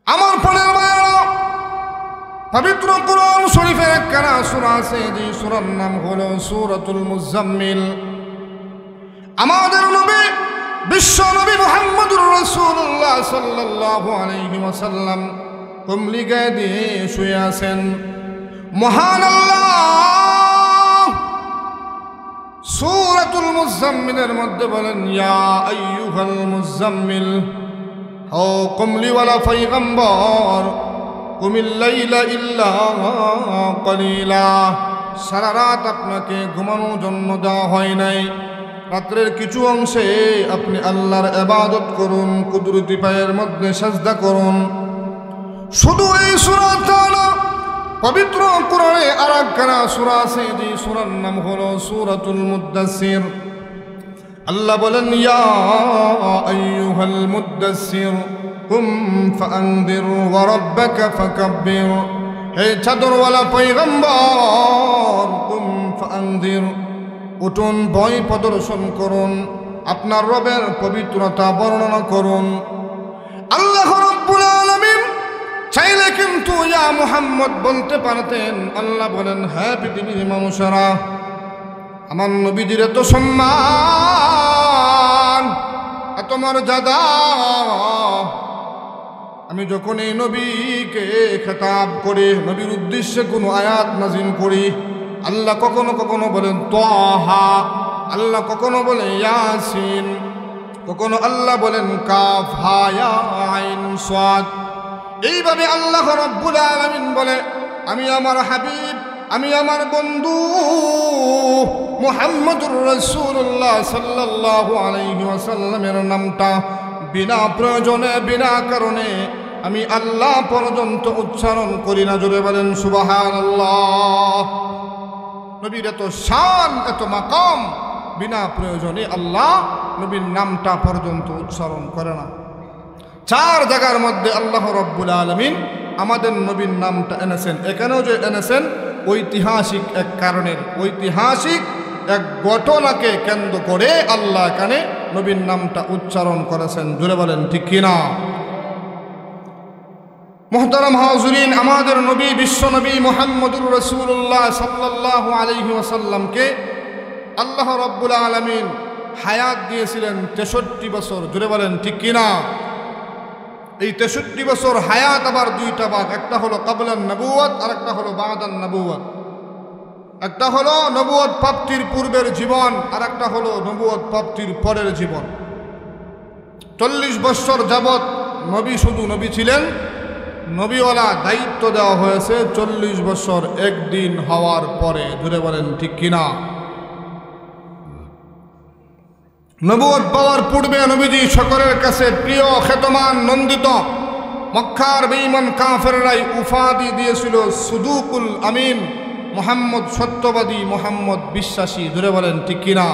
আমার প্রাণের ভাইয়েরা, পবিত্র কোরআন শরীফের একখানা সূরা আছে, যে সূরার নাম হলো সূরাতুল মুজাম্মিল। আমাদের নবী বিশ্ব নবী মুহাম্মদুর রাসূলুল্লাহ সাল্লাল্লাহু আলাইহি ওয়াসাল্লাম কমলি গায়ে দিয়ে শুয়ে আছেন। মহান আল্লাহ সূরাতুল মুজাম্মিলের মধ্যে বলেন, ইয়া আইয়ুহাল মুজাম্মিল, ও কমলিওয়ালা পয়গম্বর, কুমিল লাইলা ইল্লা কলিলা, সারা রাত আপনাকে ঘুমানোর জন্য দেওয়া হয় নাই, রাত্রের কিছু অংশে আপনি আল্লাহর ইবাদত করুন, কুদরতি পায়ের মধ্যে সাজদা করুন। শুধু এই সূরাটা না, পবিত্র কোরআনে আরেকখানা সূরা আছে, যে সূরার নাম হলো সূরাতুল মুদ্দাসসির। আল্লাহ বলেন, ইয়া আইয়ুহাল মুদ্দাসসির কুম ফাআনদির ওয়া রাব্বাকা ফাকাব্বির, হে চাদরওয়ালা পয়গম্বর, কুম ফাআনদির, উঠুন, ভয় প্রদর্শন করুন, আপনার রবের পবিত্রতা বর্ণনা করুন। আল্লাহ রাব্বুল আলামিন চাইলে কিন্তু ইয়া মুহাম্মদ বলতে পারতেন। আল্লাহ বলেন, হ্যাঁ পৃথিবীর মানুষেরা, আমার নবীজির এত সম্মান, এত মর্যাদা, আমি যখন এই নবীকে খেতাব করে নবীর উদ্দেশ্যে কোনো আয়াত নাজিল করি, আল্লাহ কখনো কখনো বলেন তাহা, আল্লাহ কখনো বলেন ইয়াসিন, কখনো আল্লাহ বলেন কাফ হা ইয়া আইন সাদ। এইভাবে আল্লাহ রাব্বুল আলামিন বলে, আমি আমার হাবিব, আমি আমার বন্ধু মুহাম্মদুর রাসূলুল্লাহ সাল্লাল্লাহু আলাইহি ওয়াসাল্লামের নামটা বিনা প্রয়োজনে, বিনা কারণে আমি আল্লাহ পর্যন্ত উচ্চারণ করি না। জোরে বলেন সুবহানাল্লাহ। নবীর এত শান, এত মাকাম, বিনা প্রয়োজনে আল্লাহ নবীর নামটা পর্যন্ত উচ্চারণ করে না। 4 জায়গার মধ্যে আল্লাহ রাব্বুল আলামিন আমাদের নবীর নামটা এনেছেন। এখানেও যে এনেছেন ঐতিহাসিক এক কারণের, ঐতিহাসিক এক ঘটনাকে কেন্দ্র করে আল্লাহ এখানে নবীর নামটা উচ্চারণ করেছেন। জুড়ে বলেন ঠিক কিনা? মুহতারাম হাজিরিন, আমাদের নবী বিশ্ব নবী মুহাম্মদুর রাসূলুল্লাহ সাল্লাল্লাহু আলাইহি ওয়াসাল্লামকে আল্লাহ রাব্বুল আলামিন হায়াত দিয়েছিলেন 63 বছর। জুড়ে বলেন ঠিক কিনা? এই 63 বছর হায়াত আবার 2টা ভাগ, একটা হলো ক্বাবলান নবুয়ত আর একটা হলো বাদান নবুয়ত। একটা হলো নবুয়ত প্রাপ্তির পূর্বের জীবন আর একটা হলো নবুয়ত প্রাপ্তির পরের জীবন। 40 বছর যাবত নবী শুধু নবী ছিলেন, নবীওয়ালা দায়িত্ব দেওয়া হয়েছে 40 বছর একদিন হওয়ার পরে। জুড়ে বলেন ঠিক কিনা? নবুয়ত পাওয়ার পূর্বে নবীজি সকলের কাছে প্রিয়, খ্যাতমান, নন্দিত। মক্কার বেঈমান কাফেররাই উপাধি দিয়েছিল সুদুকুল আমিন, মুহাম্মদ সত্যবাদী, মুহাম্মদ বিশ্বাসী। ধরে বলেন ঠিক কিনা?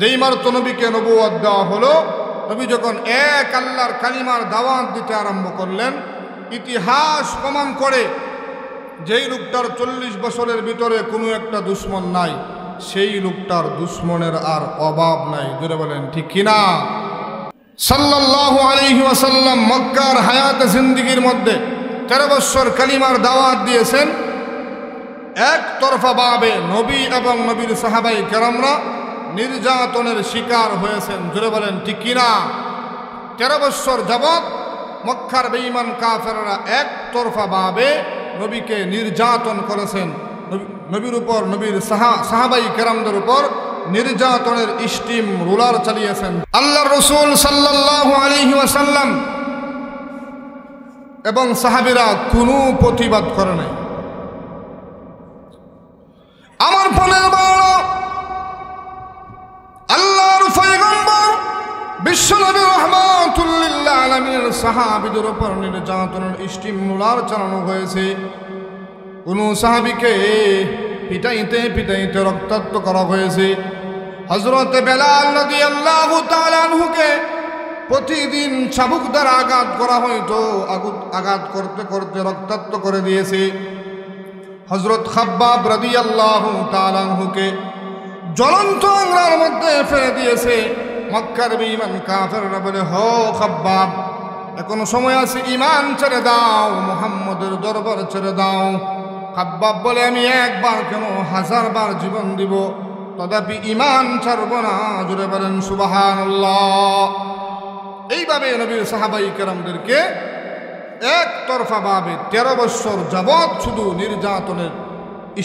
যেই মাত্র নবীকে নবুয়ত দেওয়া হলো, নবী যখন এক আল্লাহর কালিমার দাওয়াত দিতে আরম্ভ করলেন, ইতিহাস প্রমাণ করে যেই লোকটার 40 বছরের ভিতরে কোনো একটা দুশ্মন নাই, সেই লোকটার দুশ্মনের আর অভাব নাই। জোরে বলেন ঠিক কিনা? সাল্লাল্লাহু আলাইহি ওয়াসাল্লাম মক্কার হায়াত জিন্দেগীর মধ্যে 13 বছর কালিমার দাওয়াত দিয়েছেন। একতরফা ভাবে নবী এবং নবীর সাহাবাই কেরামরা নির্যাতনের শিকার হয়েছেন। জোরে বলেন ঠিক কিনা? 13 বছর যাবৎ মক্কার বেঈমান কাফেররা একতরফা ভাবে নবীকে নির্যাতন করেছেন। নবীর উপর, নবীর সাহাবাই কেরামদের উপর নির্যাতনের স্টিম রোলার চালিয়েছেন। আল্লাহর রাসূল সাল্লাল্লাহু আলাইহি ওয়াসাল্লাম এবং সাহাবীরা কোনো প্রতিবাদ করে নাই। আমার প্রাণের বাবা, আল্লাহর পয়গম্বর বিশ্বনবী রাহমাতুল লিল আলামিনের সাহাবীদের উপর নির্যাতনের স্টিম রোলার চালানো হয়েছে। কোন সাহাবীকে পিটাইতে পিটাইতে রক্তাক্ত করা হয়েছে। হযরত বেলাল রাদিয়াল্লাহু তাআলা আনহুকে প্রতিদিন চাবুক দ্বারা আঘাত করা হয়তো, আঘাত করতে করতে রক্তাক্ত করে দিয়েছে। হযরত খাব্বাব রাদিয়াল্লাহু তাআলা আনহুকে জ্বলন্ত আগুনের মধ্যে ফেলে দিয়েছে। মক্কার বেঈমান কাফেররা বলে, হো খাব্বাব, এখনো সময় আছে, ঈমান ছেড়ে দাও, মুহাম্মদের দরবার ছেড়ে দাও। খাব্বাব বলে, আমি একবার কেন 1000 বার জীবন দিব, তথাপি ঈমান ছাড়ব না। জোরে বলেন সুবহানাল্লাহ। এইভাবে নবীর সাহাবাই কেরামদেরকে একতরফা ভাবে 13 বছর যাবৎ শুধু নির্যাতনের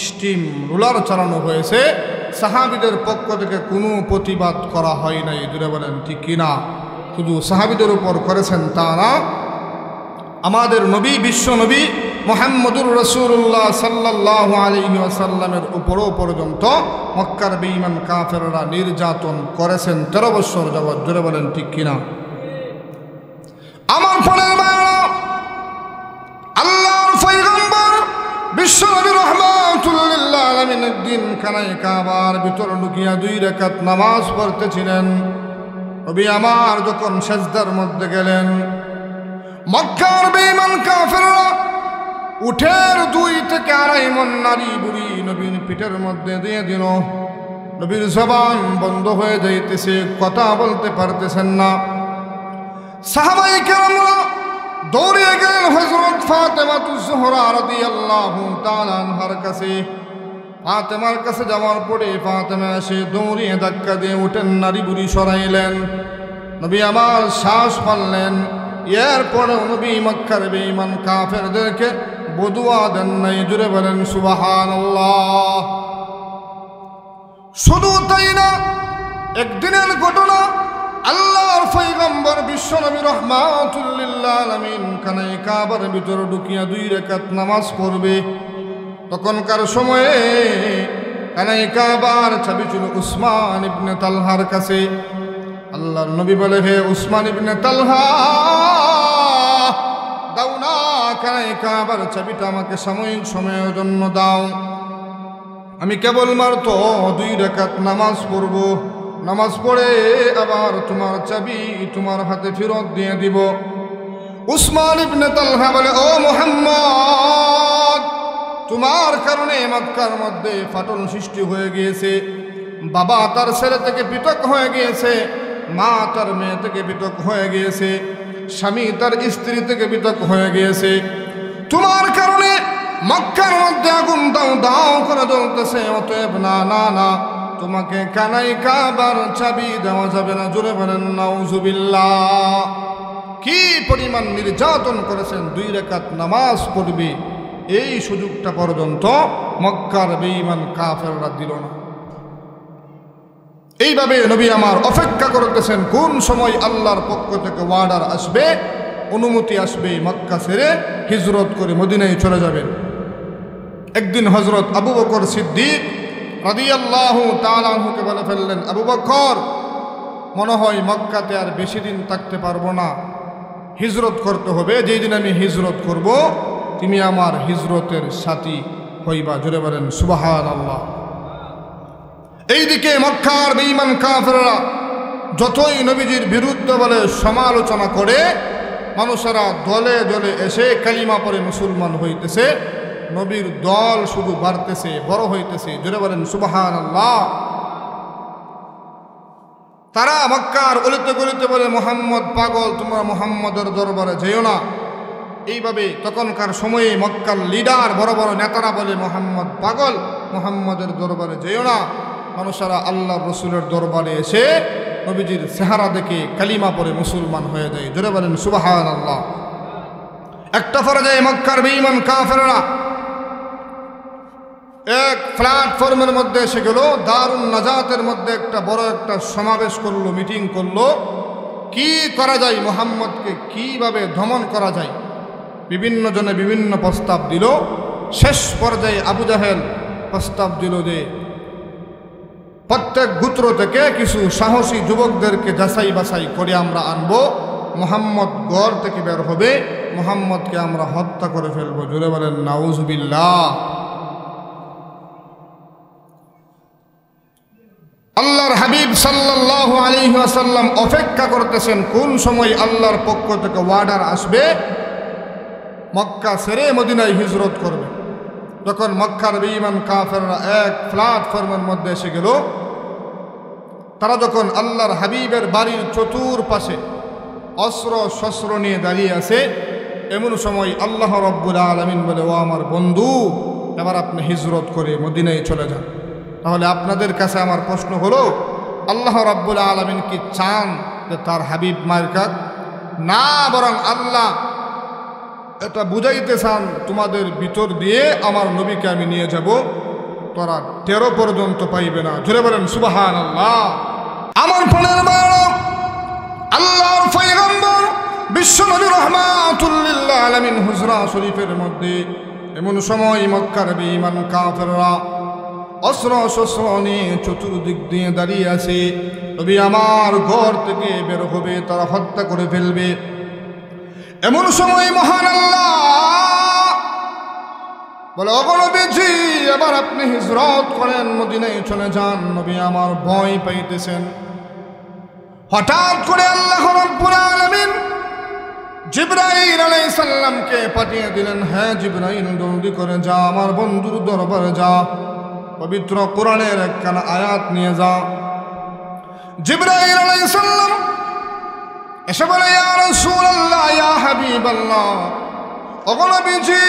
স্টিম রোলার চালানো হয়েছে। সাহাবীদের পক্ষ থেকে কোনো প্রতিবাদ করা হয় নাই। জোরে বলেন ঠিক কিনা? শুধু সাহাবীদের উপর করেছেন তা না, আমাদের নবী, বিশ্ব নবী মুহাম্মদুর রাসূলুল্লাহ সাল্লাল্লাহু আলাইহি ওয়াসাল্লামের উপরও পর্যন্ত মক্কার বেঈমান কাফেররা নির্যাতন করেছেন 13 বছর যাবৎ। জোরে বলেন ঠিক কিনা? আমার ফলের মায়েরা, আল্লাহর পয়গম্বর বিশ্ব নবী রাহমাতুল লিল আলামিন একদিন খানায় কাবার ভিতর লুকিয়ে 2 রাকাত নামাজ পড়তেছিলেন। নবী আমার যখন সিজদার মধ্যে গেলেন, মক্কার বেঈমান কাফেররা উঠের 2 থেকে 2.5 মণ নারী বুড়ি নবীর পিঠের মধ্যে দিয়ে দিল। নবীর জবান বন্ধ হয়ে যাইতেছে, কথা বলতে পারতেছেন না। সাহাবায়ে কেরামরা দৌড়ে গেলেন হযরত ফাতেমাতুজ জোহরা রাদিয়াল্লাহু তাআলা আনহার কাছে। ফাতেমার কাছে যাওয়ার পরে ফাতেমা এসে দৌড়িয়ে ধাক্কা দিয়ে উঠেন নারী বুড়ি সরাইলেন। নবী আমার শ্বাস ফেললেন। এরপরে নবী মক্কার বেঈমান কাফেরদেরকে বদুয়া দেন নাই। জুড়ে বলেন সুবহানাল্লাহ। শুধু তাই না, একদিনের ঘটনা, আল্লাহর পয়গম্বর বিশ্ব নবী রাহমাতুল লিল আলামিন খানায় কাবার ভিতরে ঢুকিয়া 2 রাকাত নামাজ পড়বে। তখনকার সময়ে খানায় কাবার চাবি ছিল উসমান ইবনে তালহার কাছে। আল্লাহর নবী বলে, হে উসমান ইবনে তালহা, দাও না খানায় কাবার চাবিটা আমাকে সাময়িক সময়ের জন্য দাও। আমি কেবলমাত্র 2 রাকাত নামাজ পড়ব, নামাজ পড়ে আবার তোমার চাবি তোমার হাতে ফেরত দিয়ে দিব। উসমান ইবনে তালহা বলে, ও মুহাম্মদ, তোমার কারণে মক্কার মধ্যে ফাটল সৃষ্টি হয়ে গিয়েছে। বাবা তার ছেলে থেকে পৃথক হয়ে গিয়েছে, মা তার মেয়ে থেকে পৃথক হয়ে গিয়েছে, স্বামী তার স্ত্রী থেকে পৃথক হয়ে গিয়েছে। তোমার কারণে মক্কার মধ্যে আগুন দাও দাও করে জ্বলতেছে। অতএব না না না, তোমাকে কানাই কাবার চাবি দেওয়া যাবে না। জোরে বলেন নাউজুবিল্লাহ। কি পরিমাণ নির্যাতন করেছেন! 2 রাকাত নামাজ পড়বে, এই সুযোগটা পর্যন্ত মক্কার বেঈমান কাফেররা দিল না। এইভাবে নবী আমার অপেক্ষা করতেছেন কোন সময় আল্লাহর পক্ষ থেকে ওয়ার্ডার আসবে, অনুমতি আসবে, মক্কা ছেড়ে হিজরত করে মদিনায় চলে যাবেন। একদিন হযরত আবু বকর সিদ্দিক রাদিয়াল্লাহু তাআলা আনহুকে বলে ফেললেন, আবু বকর, মনে হয় মক্কাতে আর বেশি দিন থাকতে পারবো না, হিজরত করতে হবে। যেই দিন আমি হিজরত করব, তুমি আমার হিজরতের সাথী হইবা। জোরে বলেন সুবহানাল্লাহ। এইদিকে মক্কার বেঈমান কাফেররা যতই নবীজির বিরুদ্ধে বলে সমালোচনা করে, মানুষেরা দলে দলে এসে কালিমা পড়ে মুসলমান হইতেছে। নবীর দল শুধু বাড়তেছে, বড় হইতেছে। জোরে বলেন সুবহানাল্লাহ। তারা মক্কার অলিতে গলিতে বলে, মুহাম্মদ পাগল, তোমরা মুহাম্মদের দরবারে যেও না। এইভাবে তখনকার সময়ে মক্কার লিডার, বড় বড় নেতারা বলে, মুহাম্মদ পাগল, মুহাম্মদের দরবারে যেও না। মানুষেরা আল্লাহর রসুলের দরবারে এসে নবীজির চেহারা দেখে কালিমা পড়ে মুসলমান হয়ে যায়। জোরে বলেন সুবহানাল্লাহ। একটা পর্যায়ে মক্কার বেঈমান কাফেররা এক প্ল্যাটফর্মের মধ্যে এসে গেল, দারুন নাজাতের মধ্যে একটা বড় একটা সমাবেশ করলো, মিটিং করলো। কি করা যায়, মুহাম্মদকে কিভাবে দমন করা যায়, বিভিন্ন জনে বিভিন্ন প্রস্তাব দিল। শেষ পর্যায়ে আবু জাহেল প্রস্তাব দিল যে প্রত্যেক গোত্র থেকে কিছু সাহসী যুবকদেরকে যাচাই বাছাই করে আমরা আনবো, মুহাম্মদ গড় থেকে বের হবে, মুহাম্মদকে আমরা হত্যা করে ফেলবো। জোরে বলেন নাউজুবিল্লাহ। আল্লাহর হাবিব সাল্লাল্লাহু আলাইহি ওয়াসাল্লাম অপেক্ষা করতেছেন কোন সময় আল্লাহর পক্ষ থেকে ওয়ার্ডার আসবে, মক্কা ছেড়ে মদিনায় হিজরত করবে। যখন মক্কার বেঈমান কাফেররা এক প্ল্যাটফর্মের মধ্যে এসে গেল, তারা যখন আল্লাহর হাবিবের বাড়ির চতুর্পাশে অস্ত্র শস্ত্র নিয়ে দাঁড়িয়ে আছে। এমন সময় আল্লাহ রাব্বুল আলামিন বলে, ও আমার বন্ধু, এবার আপনি হিজরত করে মদিনায় চলে যান। তাহলে আপনাদের কাছে আমার প্রশ্ন হলো, আল্লাহ রাব্বুল আলামিন কি চান যে তার হাবিব মার খাক? না, বরং আল্লাহ এটা বুঝাইতে চান, তোমাদের ভিতর দিয়ে আমার নবীকে আমি নিয়ে যাব, তোরা 13 পর্যন্ত পাইবে না। জোরে বলেন সুবহানাল্লাহ। আমার প্রাণের বাবা, আল্লাহর পয়গম্বর বিশ্বনবী রাহমাতুল লিল আলামিন হুজরা শরীফের মধ্যে এমন সময় মক্কার বেঈমান কাফেররা অস্ত্র শস্ত্র নিয়ে চতুর্দিক দিয়ে দাঁড়িয়ে আছে। নবী আমার ঘর থেকে বের হবে, তারা হত্যা করে ফেলবে। এমন সময় মহান আল্লাহ বলে, ওগো নবীজি, এবার আপনি হিজরত করেন, মদিনায় চলে যান। নবী আমার ভয় পাইতেছেন। হঠাৎ করে আল্লাহ রাব্বুল আলামিন জিবরাইল আলাইহিস সালামকে পাঠিয়ে দিলেন। হ্যাঁ জিবরাইল, জলদি করে যা, আমার বন্ধুর দরবারে যা, পবিত্র কোরআনের একখানা আয়াত নিয়ে যা। জিবরাইল আলাইহিস সালাম এসে বলে, ইয়া রাসূলুল্লাহ, ইয়া হাবিবাল্লাহ, ওগো নবীজি,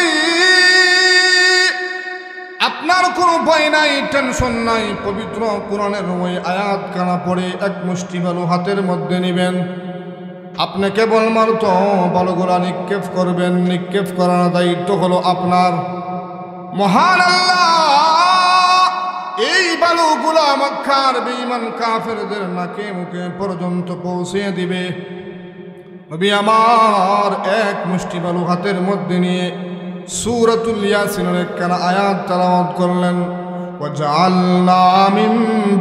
আপনার কোনো ভয় নাই, টেনশন নাই। পবিত্র কোরআনের ওই আয়াত কানা পড়ে এক মুষ্টি বালু হাতের মধ্যে নেবেন। আপনি কেবলমাত্র বালুগুলা নিক্ষেপ করবেন। নিক্ষেপ করার দায়িত্ব হলো আপনার। মহান আল্লাহ এই বালুগুলা মক্কার বেঈমান কাফেরদের নাকে মুখে পর্যন্ত পৌঁছে দিবে। নবী আমার এক মুষ্টি বালু হাতের মধ্যে নিয়ে সূরাতুল ইয়াসিনের একখানা আয়াত তেলাওয়াত করলেন। ওয়াজআলনা মিন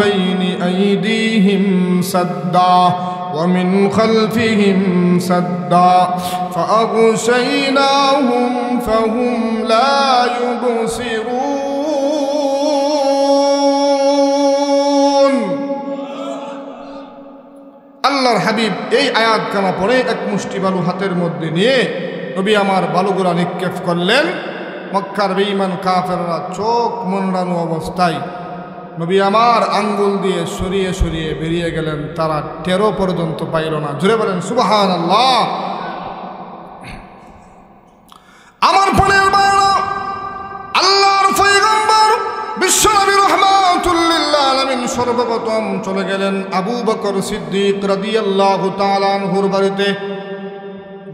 বাইনি আইদিহিম সাদ্দা ওয়া মিন খালফিহিম সাদ্দা ফাআগশাইনাহুম ফাহুম লা ইউবসিরুন। আল্লাহর হাবিব এই আয়াত কানা পড়ে এক মুষ্টি বালু হাতের মধ্যে নিয়ে নবী আমার বালুগুলা নিক্ষেপ করলেন। মক্কার বেঈমান কাফেররা চোখ মনরানো অবস্থায় নবী আমার আঙ্গুল দিয়ে সরিয়ে সরিয়ে বেরিয়ে গেলেন। তারা 13 পর্যন্ত পাইল না। জোরে বলেন সুবহানাল্লাহ। আমার প্রাণের বাবা, আল্লাহর পয়গম্বর বিশ্বনবী রাহমাতুল লিল আলামিন সর্বপ্রথম চলে গেলেন আবু বকর সিদ্দিক রাদিয়াল্লাহু তাআলা আনহুর বাড়িতে।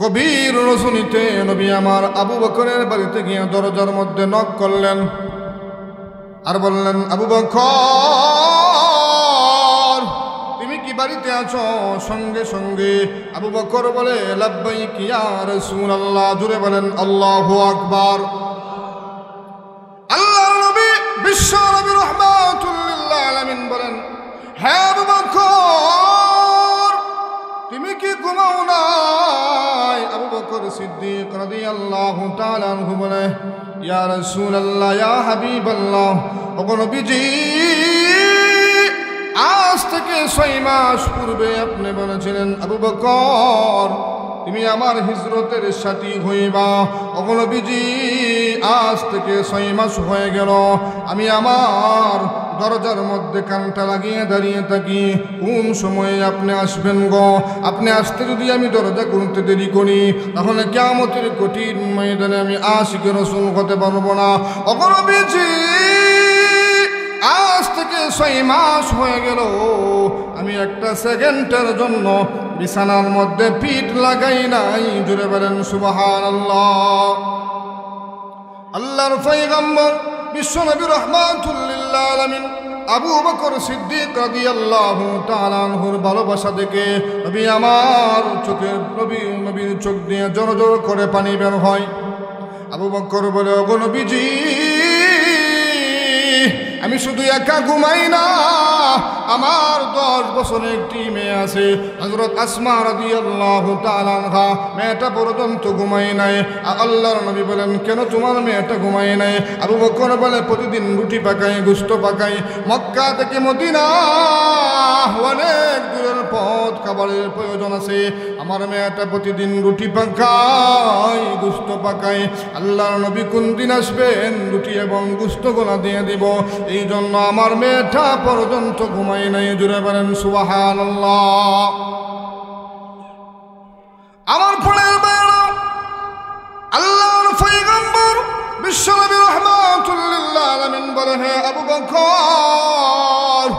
গভীর রজনীতে নবী আমার আবু বকরের বাড়িতে গিয়ে দরজার মধ্যে নক করলেন আর বললেন, আবু বকর, তুমি কি বাড়িতে আছো? সঙ্গে সঙ্গে আবু বকর বলে, লাব্বাইক ইয়া রাসূলুল্লাহ। জোরে বলেন আল্লাহু আকবার। আল্লাহর নবী বিশ্ব নবী রাহমাতুল লিল আলামিন বলেন, হ্যাঁ আবু বকর, তুমি কি ঘুমাও নাই? আবু বকর সিদ্দিক রাদিয়াল্লাহু তাআলা আনহু বলে, ইয়া রাসূলুল্লাহ, ইয়া হাবিবাল্লাহ, ওগো নবীজি, আজ থেকে 6 মাস পূর্বে আপনি বলেছিলেন, আবু বকর, তুমি আমার হিজরতের সাথী হইবা। ওগো নবীজি, আজ থেকে 6 মাস হয়ে গেল, আমি আমার দরজার মধ্যে কানটা লাগিয়ে দাঁড়িয়ে থাকি, কোন সময়ে আপনি আসবেন গো? আপনি আসতে যদি আমি দরজা খুলতে দেরি করি, তাহলে কিয়ামতের কঠিন ময়দানে আমি আশিকে রাসূল হতে পারবো না। ওগো নবীজি, আজ থেকে 6 মাস হয়ে গেল, আমি একটা সেকেন্ডের জন্য বিছানার মধ্যে পিঠ লাগাই নাই। জোরে বলেন সুবহানাল্লাহ। আল্লাহর পয়গম্বর বিশ্বনবী রাহমাতুল লিল আলামিন আবু বকর সিদ্দিক রাদিয়াল্লাহু তাআলা আনহুর ভালোবাসা দেখে নবী আমার নবীর চোখ দিয়ে জোর জোর করে পানি বের হয়। আবু বকর বলে, ওগো নবীজি, আমি শুধু একা ঘুমাই না, আমার 10 বছরের একটি মেয়ে আছে, হযরত আসমা রাদিয়াল্লাহু তাআলা আনহা, মেয়েটা পর্যন্ত ঘুমাই নাই। আল্লাহর নবী বলেন, কেন তোমার মেয়েটা ঘুমাই নাই? আবু বকর বলে, প্রতিদিন রুটি পাকাই, গোশত পাকাই, মক্কা থেকে মদিনা অনেক দূরের পথ, খাবারের প্রয়োজন আছে, আমার মেয়েটা প্রতিদিন রুটি পাকাই, গোশত পাকাই। আল্লাহর নবী কোন দিন আসবেন, রুটি এবং গোশত গোলা দিয়ে দিব, এই জন্য আমার মেয়েটা পর্যন্ত ঘুমাই নাই। জুড়ে বলেন সুবহানাল্লাহ। বিশ্বনবী রাহমাতুল লিল আলামিন বলে, হে আবু বকর,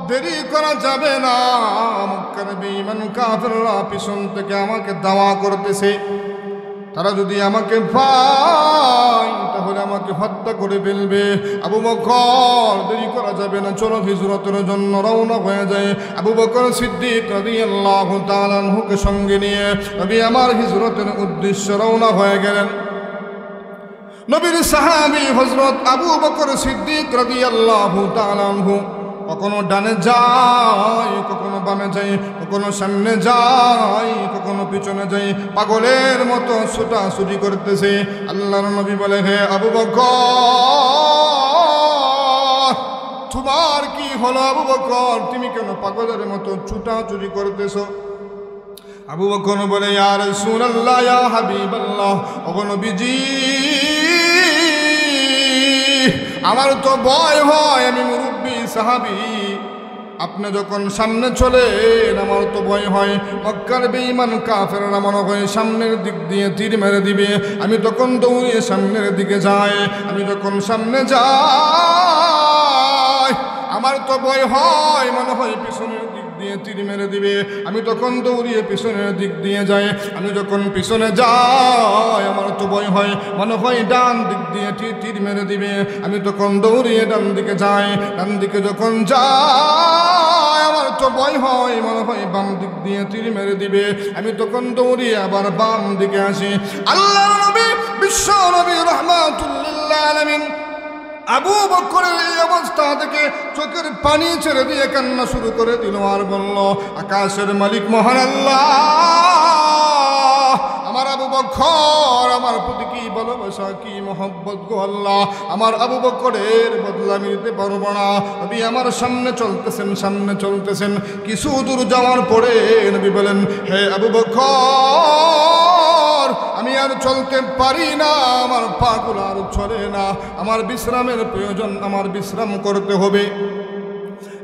দেরি করা যাবে না। মক্কার বেঈমান কাফেররা পিছন থেকে আমাকে দাওয়া করতেছে, তারা যদি আমাকে পায় তাহলে আমাকে হত্যা করে ফেলবে। আবু বকর, দেরি করা যাবে না, চলো হিজরতের জন্য রওনা হয়ে যায়। আবু বকর সিদ্দিক রাদিয়াল্লাহু তাআলা আনহুকে সঙ্গে নিয়ে নবী আমার হিজরতের উদ্দেশ্যে রওনা হয়ে গেলেন। নবীর সাহাবী হযরত আবু বকর সিদ্দিক রাদিয়াল্লাহু তাআলা আনহু কখনো ডানে যায়, কখনো বামে যায়, কখনো সামনে যায়, কখনো পিছনে যায়, পাগলের মতো ছুটাছুটি করতেছে। আল্লাহর নবী বলে, হে আবু বকর, তোমার কি হলো? আবু বকর, তুমি কেন পাগলের মতো ছুটাছুটি করতেছো? আবু বকর বলে, ইয়া রাসূলুল্লাহ, ইয়া হাবিবাল্লাহ, ওগো নবীজি, আমার তো ভয় হয়, আমি মুরব্বী সাহাবী, আপনি যখন সামনে চলেন আমার তো ভয় হয় মক্কার বেঈমান কাফেররা মনে হয় সামনের দিক দিয়ে তীর মেরে দিবে। আমি তখন দৌড়িয়ে সামনের দিকে যাই। আমি যখন সামনে যাই আমার তো ভয় হয়, মনে হয় পিছনের দিক দিয়ে তীর মেরে দিবে। আমি তখন দৌড়িয়ে পিছনের দিক দিয়ে যাই। আমি যখন পিছনে যাই আমার তো ভয় হয়, মনে হয় ডান দিক দিয়ে তীর মেরে দিবে। আমি তখন দৌড়িয়ে ডান দিকে যাই। ডান দিকে যখন যাই আমার তো ভয় হয়, মনে হয় বাম দিক দিয়ে তীর মেরে দিবে। আমি তখন দৌড়িয়ে আবার বাম দিকে আসি। আল্লাহর নবী, বিশ্ব নবী রাহমাতুল লিল আলামিন আবু বকরের এই অবস্থা থেকে চোখের পানি ছেড়ে দিয়ে কান্না শুরু করে দিল আর বলল, আকাশের মালিক মহান আল্লাহ, আমার আবু বকর আমার প্রতি কি ভালোবাসা, কি মহব্বত গো আল্লাহ, আমার আবু বকরের বদলা আমি দিতে পারবো না। নবী আমার সামনে চলতেছেন। কিছু দূর যাওয়ার পরে নবী বলেন, হে আবু বকর, আমি আর চলতে পারি না, আমার পাগুলো আর চলে না, আমার বিশ্রামের প্রয়োজন, আমার বিশ্রাম করতে হবে।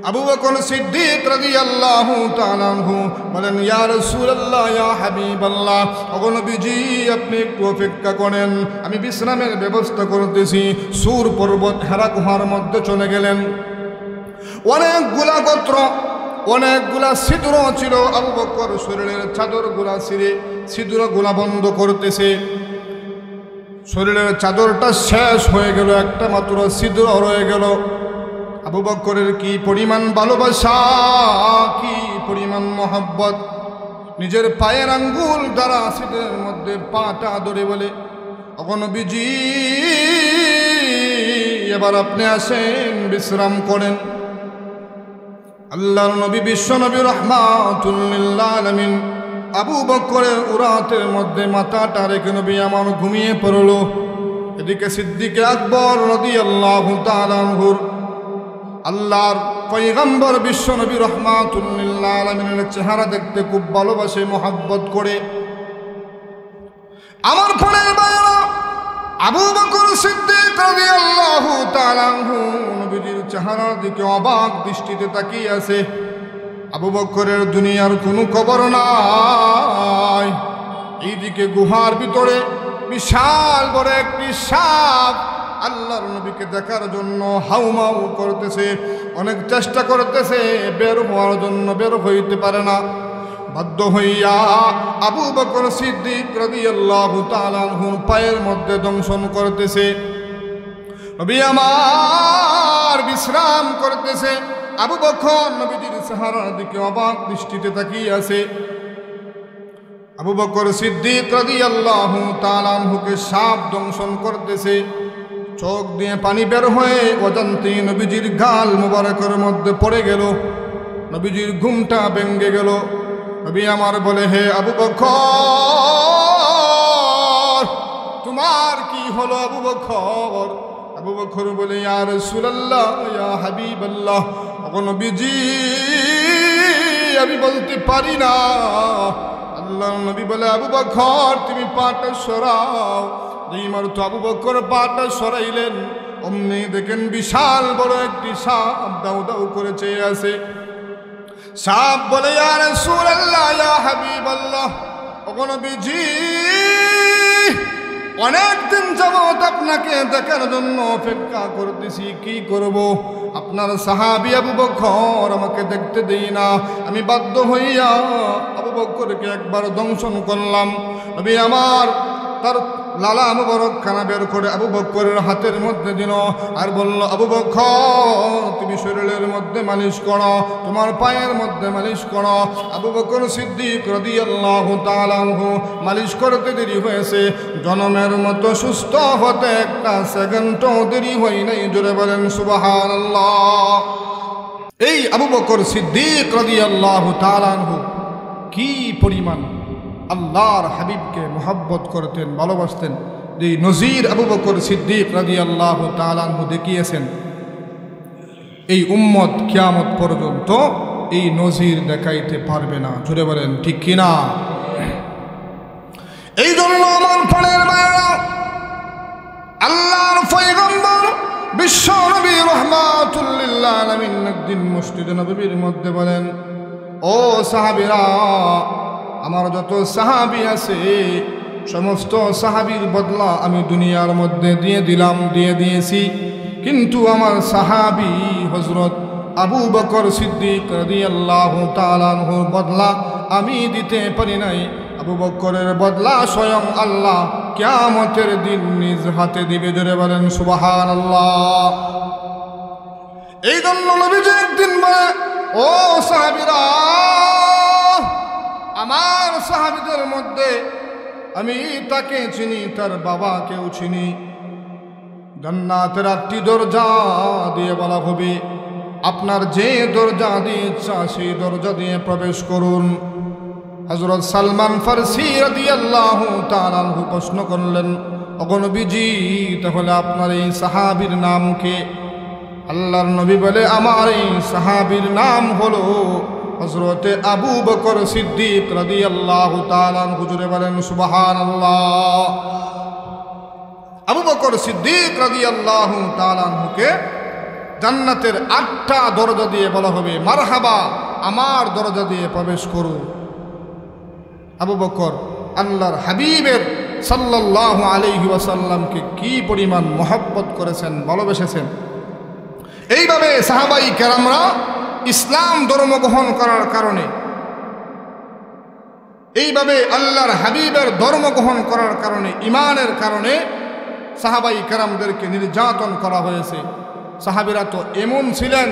আবু বকর সিদ্দিক রাদিয়াল্লাহু তাআলা আনহু বলেন, ইয়া রাসূলুল্লাহ, ইয়া হাবিবাল্লাহ, ওগো নবীজি, আপনি একটু অপেক্ষা করেন, আমি বিশ্রামের ব্যবস্থা করতেছি। সূর পর্বত হেরা গুহার মধ্যে চলে গেলেন। অনেকগুলা গোত্র, অনেকগুলা ছিদ্র ছিল। আবু বকর শরীরের চাদরগুলা ছিঁড়ে ছিদ্রগুলা বন্ধ করতেছে। শরীরের চাদরটা শেষ হয়ে গেল, একটা মাত্র ছিদ্র রয়ে গেল। আবু বকরের কি পরিমাণ ভালোবাসা, কি পরিমাণ মহব্বত, নিজের পায়ের আঙ্গুল দ্বারা ছিদ্রের মধ্যে পাটা ধরে বলে, ওগো নবীজি, এবার আপনি আসেন, বিশ্রাম করেন। আল্লাহর নবী, বিশ্ব নবী রাহমাতুল লিল আলামিন আবু বকরের উরাতের মধ্যে মাথাটা রেখে নবী আমার ঘুমিয়ে পড়ল। এদিকে সিদ্দিক আকবর রাদিয়াল্লাহু তাআলা আনহুর আল্লাহর পয়গম্বর বিশ্ব নবী রাহমাতুল লিল আলামিনের চেহারা দেখতে খুব ভালোবাসে, মহব্বত করে। আমার ফোনের বাইরা আবু বকর সিদ্দিক রাদিয়াল্লাহু তাআলা আনহু নবীজির চেহারার দিকে অবাক দৃষ্টিতে তাকিয়ে আছে। আবু বকরের দুনিয়ার কোনো খবর নাই। এইদিকে গুহার ভিতরে বিশাল বড় একটি সাপ আল্লাহর নবীকে দেখার জন্য হাউমাউ করতেছে, অনেক চেষ্টা করতেছে বের হওয়ার জন্য, বের হইতে পারে না। বাধ্য হইয়া আবু বকর সিদ্দিক রাদিয়াল্লাহু তাআলা আনহুর পায়ের মধ্যে দংশন করতেছে। নবী আমার বিশ্রাম করতেছে। আবু বকর নবীজির চেহারার দিকে অবাক দৃষ্টিতে তাকিয়ে আছে। আবু বকর সিদ্দিক রাদিয়াল্লাহু তাআলা আনহুকে সাপ দংশন করতেছে। চোখ দিয়ে পানি বের হয়ে অজান্তেই নবীজির গাল মুবারকের মধ্যে পড়ে গেল। নবীজির ঘুমটা ভেঙে গেল। নবী আমার বলে, হে আবু বকর, তোমার কি হলো আবু বকর? আবু বকর বলে, ইয়া রাসূলুল্লাহ, ইয়া হাবিবাল্লাহ, ওগো নবীজি, আমি বলতে পারি না। আল্লাহর নবী বলে, আবু বকর, তুমি পাটা সরাও। যেই মাত্র আবু বকর পাটা সরাইলেন, অমনি দেখেন বিশাল বড় একটি সাপ দাউ দাউ করে চেয়ে আছে। সাপ বলে, ইয়া রাসূলুল্লাহ, ইয়া হাবিবাল্লাহ, ওগো নবীজি, অনেক দিন যাবত আপনাকে দেখার জন্য অপেক্ষা করতেছি, কি করব? আপনার সাহাবী আবু বকর আমাকে দেখতে দেই না, আমি বাধ্য হইয়া আবু বকরকে একবার দংশন করলাম। নবী আমার তার লালা মুবারক খানা বের করে আবু বকরের হাতের মধ্যে দিল আর বলল, আবু বকর তুমি শরীরের মধ্যে মালিশ করো, তোমার পায়ের মধ্যে মালিশ করো। আবু বকর সিদ্দিক রাদিয়াল্লাহু তাআলা আনহু মালিশ করতে দেরি হয়েছে, জনমের মতো সুস্থ হতে একটা সেকেন্ডও দেরি হয় নাই। জোরে বলেন সুবহানাল্লাহ। এই আবু বকর সিদ্দিক রাদিয়াল্লাহু তাআলা আনহু কি পরিমাণ আল্লাহর হাবিবকে মোহাব্বত করতেন, ভালোবাসতেন, যে নজির আবু বকর সিদ্দিক রাদিয়াল্লাহু তাআলা আনহু দেখিয়েছেন। এই উম্মত কিয়ামত পর্যন্ত এই নজির দেখাইতে পারবে না। জোরে বলেন ঠিক কিনা? এই জন্য আমার প্রাণের ভাইরা, আল্লাহর পয়গম্বর বিশ্ব নবী রাহমাতুল লিল আলামিন একদিন মসজিদে নববীর মধ্যে বলেন, ও সাহাবীরা, আমার যত সাহাবী আছে সমস্ত সাহাবীর বদলা আমি দুনিয়ার মধ্যে দিয়ে দিয়েছি, কিন্তু আমার সাহাবী হযরত আবু বকর সিদ্দিক রাদিয়াল্লাহু তাআলা আনহুর বদলা আমি দিতে পারি নাই। আবু বকরের বদলা স্বয়ং আল্লাহ কিয়ামতের দিন নিজ হাতে দিবে। জোরে বলেন সুবহানাল্লাহ। এই জন্য নবীজি একদিন বলে, ও সাহাবীরা, আমার সাহাবীদের মধ্যে আমি তাকে চিনি, তার বাবাকেও চিনি। জান্নাতের 8টি দরজা দিয়ে বলা হবে, আপনার যে দরজা দিয়ে ইচ্ছা সেই দরজা দিয়ে প্রবেশ করুন। হযরত সালমান ফারসি রাদিয়াল্লাহু তাআলা আনহু প্রশ্ন করলেন, ওগো নবীজি, তাহলে আপনার এই সাহাবীর নাম কি? আল্লাহর নবী বলে, আমার এই সাহাবীর নাম হলো হযরতে আবু বকর সিদ্দিক রাদিয়াল্লাহু তাআলা আনহু। জোরে বলেন সুবহানাল্লাহ। আবু বকর সিদ্দিক রাদিয়াল্লাহু তাআলা আনহুকে জান্নাতের 8টা দরজা দিয়ে বলা হবে, মারহাবা, আমার দরজা দিয়ে প্রবেশ করো। আবু বকর আল্লাহর হাবিবের সাল্লাল্লাহু আলাইহি ওয়াসাল্লামকে কি পরিমাণ মহব্বত করেছেন, ভালোবেসেছেন। এইভাবে সাহাবাই কেরামরা ইসলাম ধর্ম গ্রহণ করার কারণে, এইভাবে আল্লাহর হাবিবের ধর্ম গ্রহণ করার কারণে, ইমানের কারণে সাহাবাই কেরামদেরকে নির্যাতন করা হয়েছে। সাহাবীরা তো এমন ছিলেন,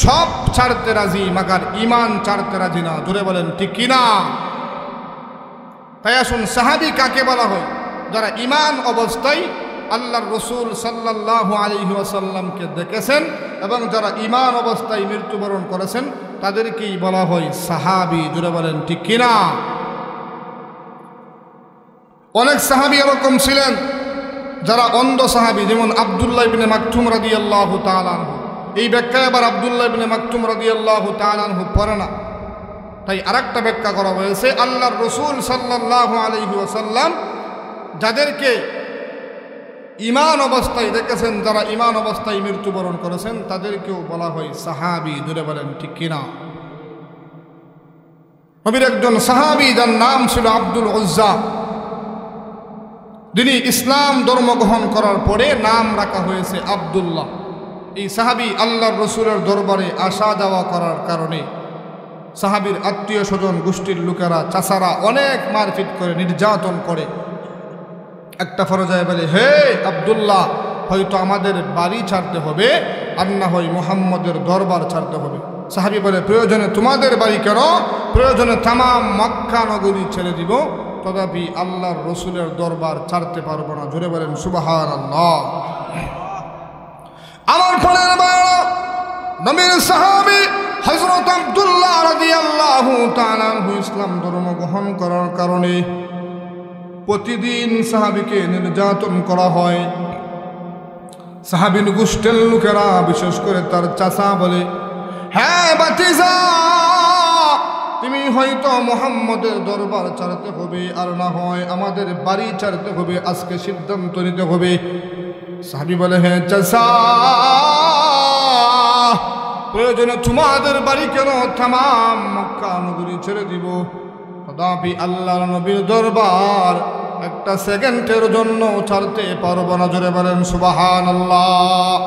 সব ছাড়তে রাজি, মাগার ইমান ছাড়তে রাজি না। জোরে বলেন ঠিক কিনা? তাই আসুন, সাহাবী কাকে বলা হয়? যারা ইমান অবস্থায় আল্লাহর রসুল সাল্লাল্লাহু আলাইহি ওয়াসাল্লামকে দেখেছেন এবং যারা ইমান অবস্থায় মৃত্যুবরণ করেছেন তাদেরকেই বলা হয় সাহাবী। জোরে বলেন ঠিক কিনা? অনেক সাহাবী এরকম ছিলেন যারা অন্ধ সাহাবী, যেমন আব্দুল্লাহ ইবনে মাকতুম রাদিয়াল্লাহু তাআলা আনহু। এই ব্যাখ্যায় আবার আব্দুল্লাহ ইবনে মাকতুম রাদিয়াল্লাহু তাআলা আনহু পড়ে না, তাই আরেকটা ব্যাখ্যা করা হয়েছে, আল্লাহর রসুল সাল্লাল্লাহু আলাইহি ওয়াসাল্লাম যাদেরকে ইমান অবস্থায় দেখেছেন, যারা ইমান অবস্থায় মৃত্যুবরণ করেছেন তাদেরকেও বলা হয় সাহাবী। জোরে বলেন ঠিক কিনা? নবীর একজন সাহাবী যার নাম ছিল আব্দুল উজ্জা, যিনি ইসলাম ধর্ম গ্রহণ করার পরে নাম রাখা হয়েছে আব্দুল্লাহ। এই সাহাবী আল্লাহর রসুলের দরবারে আসা যাওয়া করার কারণে সাহাবীর আত্মীয় স্বজন গোষ্ঠীর লোকেরা, চাচারা অনেক মারপিট করে, নির্যাতন করে। একটা পর্যায়ে বলে, হে আব্দুল্লাহ, হয়তো আমাদের বাড়ি ছাড়তে হবে, আর না হয় মুহাম্মদের দরবার ছাড়তে হবে। সাহাবী বলে, প্রয়োজনে তোমাদের বাড়ি কেন, প্রয়োজনে তামাম মক্কা নগরী ছেড়ে দিব, তথাপি আল্লাহর রসুলের দরবার ছাড়তে পারবো না। জোরে বলেন সুবহানাল্লাহ। আমার প্রাণের ভাইরা, নবীর সাহাবী হযরত আব্দুল্লাহ রাদিয়াল্লাহু তাআলা আনহু ইসলাম ধর্ম গ্রহণ করার কারণে প্রতিদিন সাহাবীকে নির্যাতন করা হয়। সাহাবীর গোষ্ঠীর লোকেরা, বিশেষ করে তার চাচা বলে, হ্যাঁ ভাতিজা, তুমি হয়তো মুহাম্মদের দরবার ছাড়তে হবে, আর না হয় আমাদের বাড়ি ছাড়তে হবে, আজকে সিদ্ধান্ত নিতে হবে। সাহাবী বলে, হ্যাঁ চাচা, প্রয়োজনে তোমাদের বাড়ি কেন, তামাম মক্কা নগরী ছেড়ে দিব, তথাপি আল্লাহর নবীর দরবার একটা সেকেন্ডের জন্য ছাড়তে পারবো না। জোরে বলেন সুবহানাল্লাহ।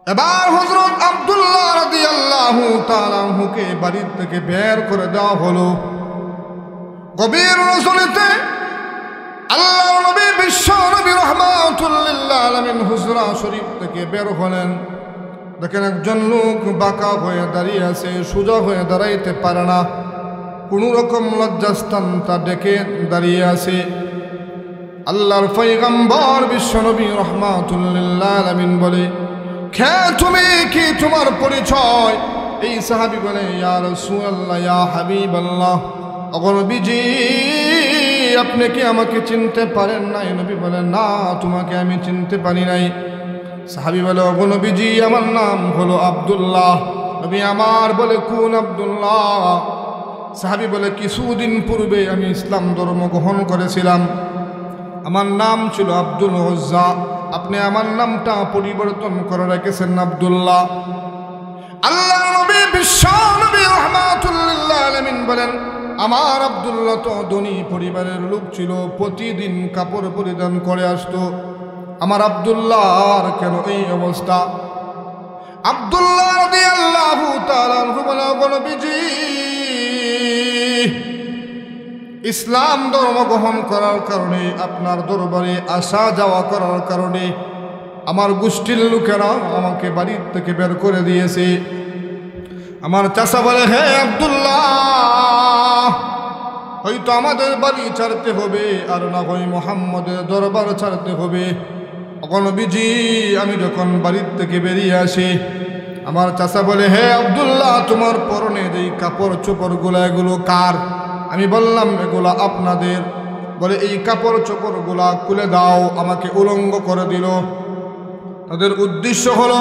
এবার হযরত আব্দুল্লাহ রাদিয়াল্লাহু তাআলা আনহুকে বাড়ি থেকে বের করে দেওয়া হলো। গভীর রজনীতে আল্লাহর নবী বিশ্ব নবী রাহমাতুল লিল আলামিন হুজরা শরীফ থেকে বের হলেন। দেখেন একজন লোক বাঁকা হয়ে দাঁড়িয়ে আছে, সোজা হয়ে দাঁড়াইতে পারে না, কোনো রকম লজ্জাস্থানটা ডেকে দাঁড়িয়ে আছে। আল্লাহর পয়গম্বর বিশ্ব নবী রাহমাতুল লিল আলামিন বলে, কে তুমি, কি তোমার পরিচয়? এই সাহাবী বলে, ইয়া রাসূলুল্লাহ, ইয়া হাবিবাল্লাহ, ওগো নবীজি আপনি কি আমাকে চিনতে পারেন নাই? নবী বলে, না, তোমাকে আমি চিনতে পারি নাই। সাহাবী বলে, ওগো নবীজি আমার নাম হলো আব্দুল্লাহ। নবী আমার বলে, কোন আব্দুল্লাহ? সাহাবী বলে, কিছুদিন পূর্বে আমি ইসলাম ধর্ম গ্রহণ করেছিলাম, আমার নাম ছিল আব্দুল উজ্জা, আপনি আমার নামটা পরিবর্তন করে রেখেছেন আব্দুল্লাহ। আল্লাহ নবী বিশ্ব নবী রাহমাতুল লিল আলামিন বলেন, আমার আব্দুল্লাহ তো ধনী পরিবারের লোক ছিল, প্রতিদিন কাপড় পরিধান করে আসতো, আমার আব্দুল্লাহর কেন এই অবস্থা? আব্দুল্লাহ রাদিয়াল্লাহু তাআলা আনহু বলে, ওগো নবীজি ইসলাম ধর্ম গ্রহণ করার কারণে, আপনার দরবারে আসা যাওয়া করার কারণে আমার গোষ্ঠীর লোকেরা আমাকে বাড়ির থেকে বের করে দিয়েছে। আমার চাচা বলে, হে আব্দুল্লাহ, হয়তো আমাদের বাড়ি ছাড়তে হবে, আর না হয় মুহাম্মদের দরবার ছাড়তে হবে। ওগো নবীজি আমি যখন বাড়ির থেকে বেরিয়ে আসি, আমার চাচা বলে, হে আব্দুল্লাহ তোমার পরনে যেই কাপড় চোপড়গুলো এগুলো কার? আমি বললাম, এগুলা আপনাদের। বলে, এই কাপড় চোপড়গুলা খুলে দাও। আমাকে উলঙ্গ করে দিল। তাদের উদ্দেশ্য হলো,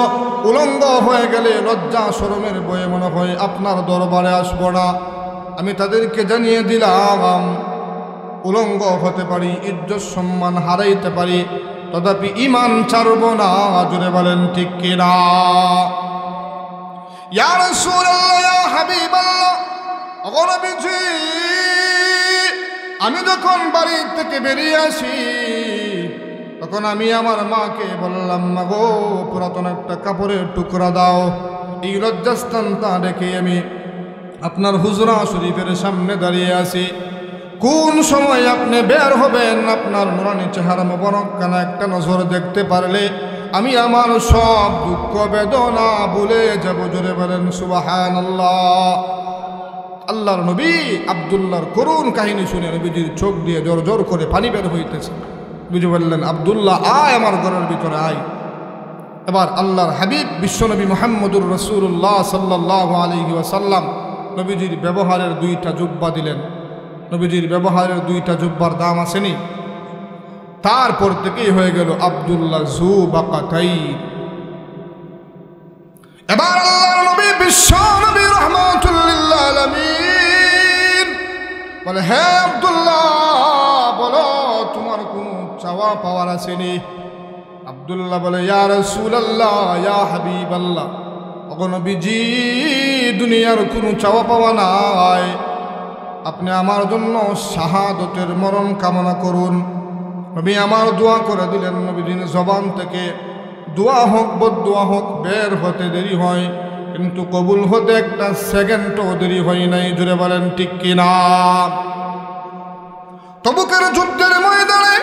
উলঙ্গ হয়ে গেলে লজ্জা শরমের বয়ে মনে হয় আপনার দরবারে আসবো না। আমি তাদেরকে জানিয়ে দিলাম, উলঙ্গ হতে পারি, ইজ্জত সম্মান হারাইতে পারি, তথাপি ঈমান ছাড়ব না। জোরে বলেন ঠিক কিনা? ইয়া রাসূলুল্লাহ, ইয়া হাবিবাল্লাহ, ওগো নবীজি আমি যখন বাড়ি থেকে বেরিয়ে আসি, তখন আমি আমার মাকে বললাম, মা গো পুরাতন একটা কাপড়ের টুকরা দাও, এই লজ্জাস্থানটা রেখে আমি আপনার হুজরা শরীফের সামনে দাঁড়িয়ে আছি। কোন সময় আপনি বের হবেন, আপনার নুরানি চেহারা মোবারক কানা একটা নজর দেখতে পারলে আমি আমার সব দুঃখ বেদনা ভুলে যাব। জোরে বলেন সুবহানাল্লাহ। আল্লাহর নবী আব্দুল্লাহর করুণ কাহিনী শুনে নবীজির চোখ দিয়ে জোর জোর করে পানি বের হইতেছে। নবীজি বললেন, আব্দুল্লাহ আয় আমার ঘরের ভিতরে আয়। এবার আল্লাহর হাবিব বিশ্বনবী মুহাম্মদুর রাসূলুল্লাহ সাল্লাল্লাহু আলাইহি ওয়াসাল্লাম নবীজির ব্যবহারের দুইটা জুব্বা দিলেন। নবীজির ব্যবহারের দুইটা জুব্বার দাম আসেনি। তারপর থেকেই হয়ে গেল আব্দুল্লাহ জু বাকাতাইন। এবার আল্লাহর নবী বিশ্ব নবী রাহমাতুল লিল আলামিন বলে, হে আব্দুল্লাহ বলো তোমার কোনো চাওয়া পাওয়ার আসেনি? আব্দুল্লাহ বলে, ইয়া রাসূলুল্লাহ, ইয়া হাবিবাল্লাহ, ওগো নবীজি দুনিয়ার কোনো চাওয়া পাওয়া নাই, আপনি আমার জন্য শাহাদতের মরণ কামনা করুন। নবী আমার দোয়া করে দিলেন। নবীজির জবান থেকে দোয়া হোক বদদোয়া হোক বের হতে দেরি হয়, কিন্তু কবুল হতে একটা সেকেন্ডও দেরি হয় নাই। জুড়ে বলেন ঠিক কিনা? তবুকের যুদ্ধের ময়দানে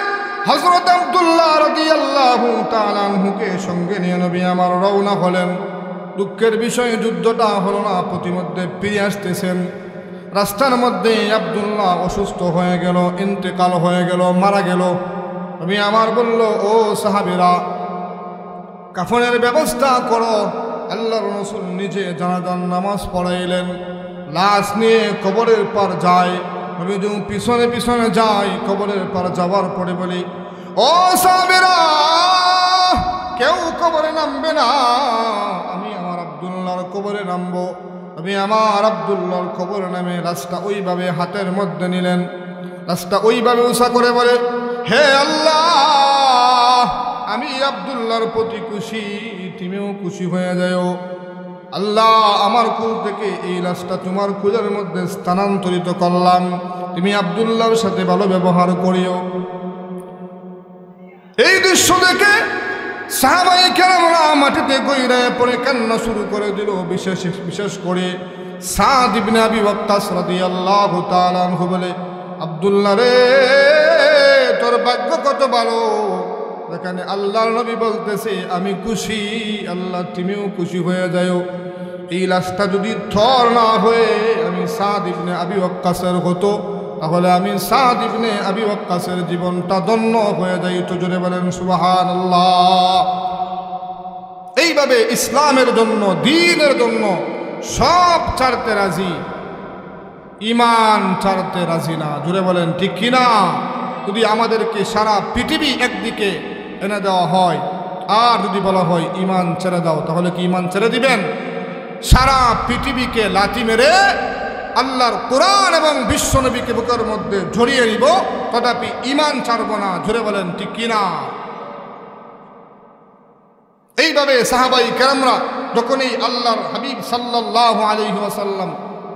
হযরত আব্দুল্লাহ রাদিয়াল্লাহু তাআলা আনহুকে সঙ্গে নিয়ে নবী আমার রওনা হলেন। দুঃখের বিষয়ে যুদ্ধটা হলো না, প্রতিমধ্যে ফিরে আসতেছেন। রাস্তার মধ্যে আব্দুল্লাহ অসুস্থ হয়ে গেল, ইন্তেকাল হয়ে গেল, মারা গেল। নবী আমার বলল, ও সাহাবীরা কাফনের ব্যবস্থা করো। আল্লাহর রাসূল নিজে জানাজার নামাজ পড়াইলেন। লাশ নিয়ে কবরের পার যায়। নবী যখন পিছনে পিছনে যায়, কবরের পার যাওয়ার পরে বলি, ও সাহাবীরা কেউ কবরে নামবে না, আমি আমার আব্দুল্লাহর কবরে নামবো। আমি আমার আব্দুল্লাহর কবরে নামে লাশটা ওইভাবে হাতের মধ্যে নিলেন। লাশটা ওইভাবে উঁচা করে বলে, হে আল্লাহ আমি আব্দুল্লাহর প্রতি খুশি, তুমিও খুশি হয়ে যাও। আল্লাহ আমার কুল থেকে এই লাশটা তোমার কুলের মধ্যে স্থানান্তরিত করলাম, তুমি আব্দুল্লাহর সাথে ভালো ব্যবহার করিও। এই দৃশ্য দেখে সাহাবায়ে কেরামরা মাটিতে গইরায় পড়ে কান্না শুরু করে দিল। বিশেষ করে সাদ ইবনে আবি ওয়াক্কাস রাদিয়াল্লাহু তাআলা আনহু বলে, আব্দুল্লাহ রে, তোর ভাগ্য কত ভালো, এখানে আল্লাহর নবী বলতেছে আমি খুশি, আল্লাহ তুমিও খুশি হয়ে যাও। এই লাশটা যদি থর না হয়ে আমি সাদ ইবনে আবি ওয়াক্কাসের হতো, তাহলে আমি সাদ ইবনে আবি ওয়াক্কাসের জীবনটা ধন্য হয়ে যাইত। জোরে বলেন সুবহানাল্লাহ। এইভাবে ইসলামের জন্য, দ্বীনের জন্য সব ছাড়তে রাজি, ঈমান ছাড়তে রাজি না। জোরে বলেন ঠিক কিনা? যদি আমাদেরকে সারা পৃথিবী একদিকে এনে দেওয়া হয় আর যদি বলা হয় ঈমান ছেড়ে দাও, তাহলে কি ঈমান ছেড়ে দিবেন? সারা পৃথিবীকে লাথি মেরে আল্লাহর কোরআন এবং বিশ্বনবীকে বুকের মধ্যে জড়িয়ে নিব, তথাপি ঈমান ছাড়ব না। জোরে বলেন ঠিক কিনা? এইভাবে সাহাবাই কেরামরা যখনই আল্লাহর হাবিব সাল্লাল্লাহু আলাইহি ওয়াসাল্লাম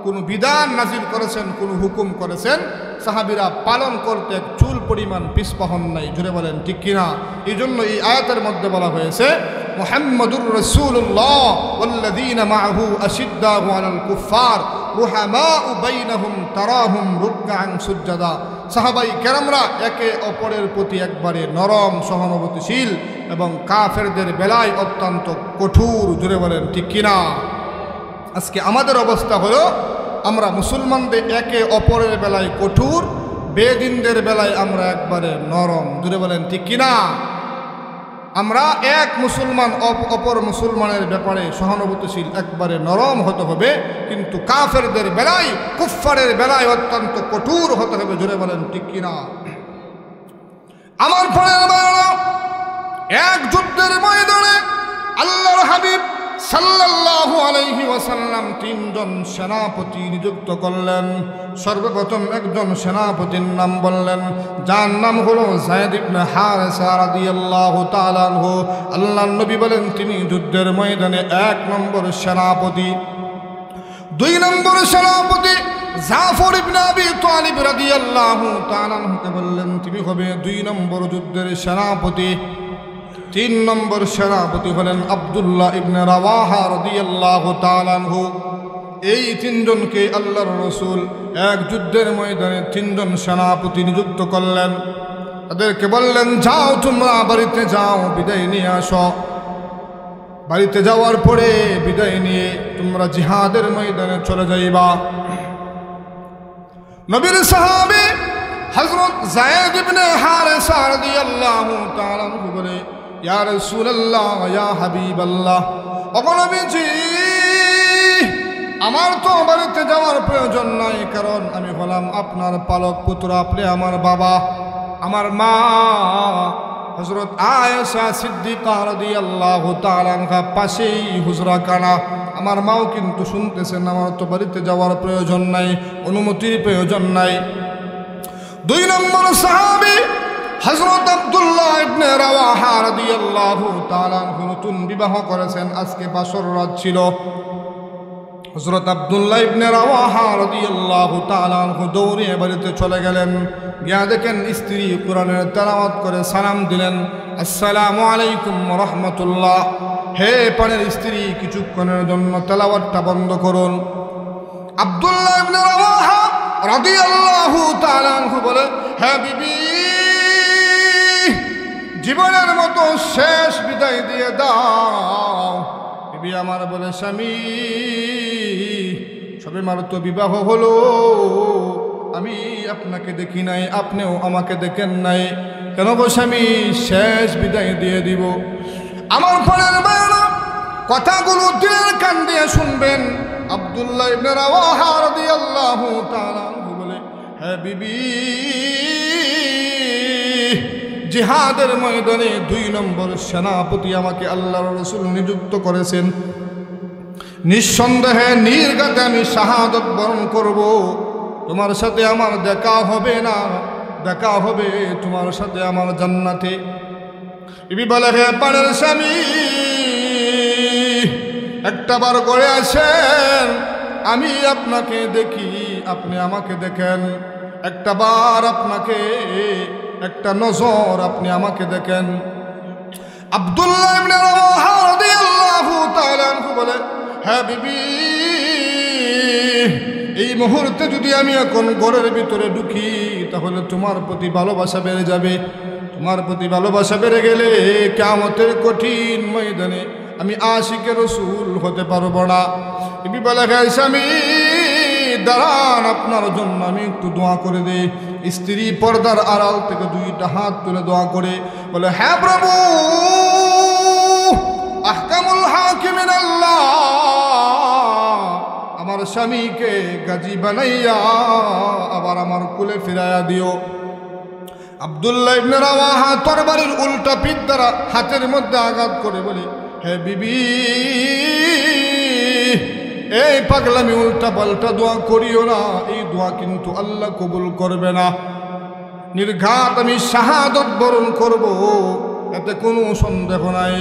কোনো বিধান নাজিল করেছেন, কোনো হুকুম করেছেন, সাহাবীরা পালন করতে এক চুল পরিমাণ পিছপা হন নাই। জোরে বলেন ঠিক কিনা? এই জন্য এই আয়াতের মধ্যে বলা হয়েছে মুহাম্মাদুর রাসূলুল্লাহ ওয়াল্লাযীনা মাআহু আশিদ্দাউ আলাল কুফফার রুহামাউ বাইনাহুম তারাহুম রুকআন সুজদা। সাহাবাই কেরামরা একে অপরের প্রতি একবারে নরম, সহানুভূতিশীল এবং কাফেরদের বেলায় অত্যন্ত কঠোর। জোরে বলেন ঠিক কিনা? আজকে আমাদের অবস্থা হলো আমরা মুসলমানদের একে অপরের বেলায় কঠোর, বেদিনদের বেলায় আমরা একবারে নরম। জোরে বলেন ঠিক কিনা? আমরা এক মুসলমান অপর মুসলমানের ব্যাপারে সহানুভূতিশীল, একবারে নরম হতে হবে, কিন্তু কাফেরদের বেলায়, কুফফারের বেলায় অত্যন্ত কঠোর হতে হবে। জোরে বলেন ঠিক কিনা? আমার পরে এক যুদ্ধের ময়দানে আল্লাহর হাবিব সাল্লাল্লাহু আলাইহি ওয়াসাল্লাম তিনজন সেনাপতি নিযুক্ত করলেন। সর্বপ্রথম একজন সেনাপতির নাম বললেন, যার নাম হলো যায়েদ ইবনে হারেসা রাদিয়াল্লাহু তাআলা আনহু। আল্লাহর নবী বলেন তিনি যুদ্ধের ময়দানে 1 নম্বর সেনাপতি। 2 নম্বর সেনাপতি জাফর ইবনে আবি তালিব রাদিয়াল্লাহু তাআলা আনহুকে বললেন তিনি হবে 2 নম্বর যুদ্ধের সেনাপতি। 3 নম্বর সেনাপতি হলেন আব্দুল্লাহ ইবনে রাওয়াহা রাদিয়াল্লাহু তাআলা আনহু। এই 3 জনকে আল্লাহর রাসূল এক যুদ্ধের ময়দানে 3 জন সেনাপতি নিযুক্ত করলেন। তাদেরকে বললেন, যাও তোমরা বাড়িতে যাও, বিদায় নিয়ে আসো। বাড়িতে যাওয়ার পরে বিদায় নিয়ে তোমরা জিহাদের ময়দানে চলে যাইবা। নবীর সাহাবী হযরত যায়েদ ইবনে হারেসা রাদিয়াল্লাহু তাআলা আনহু বলে, ইয়া রাসূলুল্লাহ, ইয়া হাবিবাল্লাহ, ওগো নবীজি, আমার তো বাড়িতে যাওয়ার প্রয়োজন নাই, কারণ আমি হলাম আপনার পালক পুত্র, আপনি আমার বাবা। আমার মা হযরত আয়েশা সিদ্দিকা রাদিয়াল্লাহু তাআলা আনহা পাশেই হুজরাখানা। আমার মাও কিন্তু শুনতেছেন, আমার তো বাড়িতে যাওয়ার প্রয়োজন নাই, অনুমতির প্রয়োজন নাই। 2 নম্বর সাহাবী হযরত আব্দুল্লাহ ইবনে রাওয়াহা রাদিয়াল্লাহু তাআলা আনহু নতুন বিবাহ করেছেন, আজকে বাসর রাত ছিল। হযরত আব্দুল্লাহ ইবনে রাওয়াহা রাদিয়াল্লাহু তাআলা আনহু দৌড়ে বাড়িতে চলে গেলেন। গিয়া দেখেন স্ত্রী কোরআনের তেলাওয়াত করে সালাম দিলেন, আসসালামু আলাইকুম ওয়া রাহমাতুল্লাহ। হে প্রাণের স্ত্রী, কিছুক্ষণের জন্য তেলাওয়াতটা বন্ধ করুন। আব্দুল্লাহ ইবনে রাওয়াহা রাদিয়াল্লাহু তাআলা আনহু বলে, হ্যাঁ বিবি, জীবনের মতো শেষ বিদায় দিয়ে দাও। বিবি আমার বলে, স্বামী, সবে মাত্র বিবাহ হলো, আমি আপনাকে দেখি নাই, আপনিও আমাকে দেখেন নাই, কেন গো স্বামী শেষ বিদায় দিয়ে দিব? আমার পরের বায়না কথাগুলো দিলের কান দিয়ে শুনবেন। আব্দুল্লাহ ইবনে রাওয়াহা রাদিয়াল্লাহু তাআলা আনহু বলে, হ্যাঁ বিবি, জিহাদের ময়দানে 2 নম্বর সেনাপতি আমাকে আল্লাহর রাসূল নিযুক্ত করেছেন। নিঃসন্দেহে নির্ঘাতে আমি শাহাদত বরণ করব। তোমার সাথে আমার দেখা হবে না, দেখা হবে তোমার সাথে আমার জান্নাতে। বিবি বলে, হে প্রাণের স্বামী, একটাবার করে আসেন, আমি আপনাকে দেখি, আপনি আমাকে দেখেন। একটাবার আপনাকে, একটা নজর আপনি আমাকে দেখেন। আব্দুল্লাহ ইবনে রাওয়াহা রাদিয়াল্লাহু তাআলা আনহু বলে, হ্যাঁ বিবি, এই মুহূর্তে যদি আমি এখন ঘরের ভিতরে ঢুকি তাহলে তোমার প্রতি ভালোবাসা বেড়ে যাবে। তোমার প্রতি ভালোবাসা বেড়ে গেলে কিয়ামতের কঠিন ময়দানে আমি আশিকে রাসূল হতে পারবো না। বিবি বলে, হ্যাঁ স্বামী, দাঁড়ান, আপনার জন্য আমি একটু দোয়া করে দেই। স্ত্রী পর্দার আড়াল থেকে দুইটা হাত তুলে দোয়া করে বলে, হ্যাঁ প্রভু, আহকামুল হাকিমিন আল্লাহ, আমার স্বামীকে গাজী বানাইয়া আবার আমার কুলে ফিরাইয়া দিও। আব্দুল্লাহ ইবনে রাওয়াহা তরবারির উল্টা পিঠ দ্বারা হাতের মধ্যে আঘাত করে বলে, হে বিবি, এই পাগলামি উল্টা পাল্টা দোয়া করিও না, এই দোয়া কিন্তু আল্লাহ কবুল করবে না। নির্ঘাত আমি শাহাদত বরণ করব, এতে কোনো সন্দেহ নাই।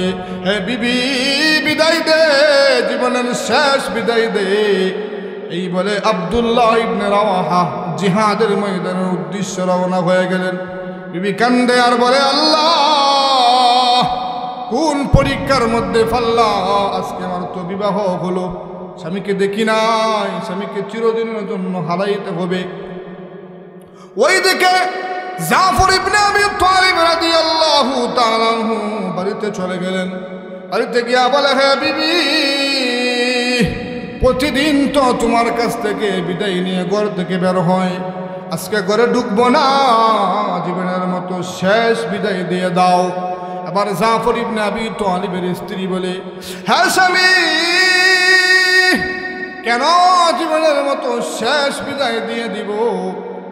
হে বিবি, বিদায় দে, জীবনের শেষ বিদায় দে। এই বলে আব্দুল্লাহ ইবনে রাওয়াহা জিহাদের ময়দানের উদ্দেশ্যে রওনা হয়ে গেলেন। বিবি কান্দে আর বলে, আল্লাহ, কোন পরীক্ষার মধ্যে ফাল্লা, আজকে আমার তো বিবাহ হলো, স্বামীকে দেখি নাই, স্বামীকে চিরদিনের জন্য হারাইতে হবে। ওই দিকে জাফর ইবনে আবি তালিব রাদিয়াল্লাহু তাআলা আনহু বাড়িতে চলে গেলেন। বাড়িতে গিয়া বলে, হে বিবি, প্রতিদিন তো তোমার কাছ থেকে বিদায় নিয়ে ঘর থেকে বের হয়, আজকে ঘরে ঢুকবো না, জীবনের মতো শেষ বিদায় দিয়ে দাও। আবার জাফর ইবনে আবি তালিবের স্ত্রী বলে, হ্যাঁ স্বামী, কেন জীবনের মতো শেষ বিদায় দিয়ে দিব?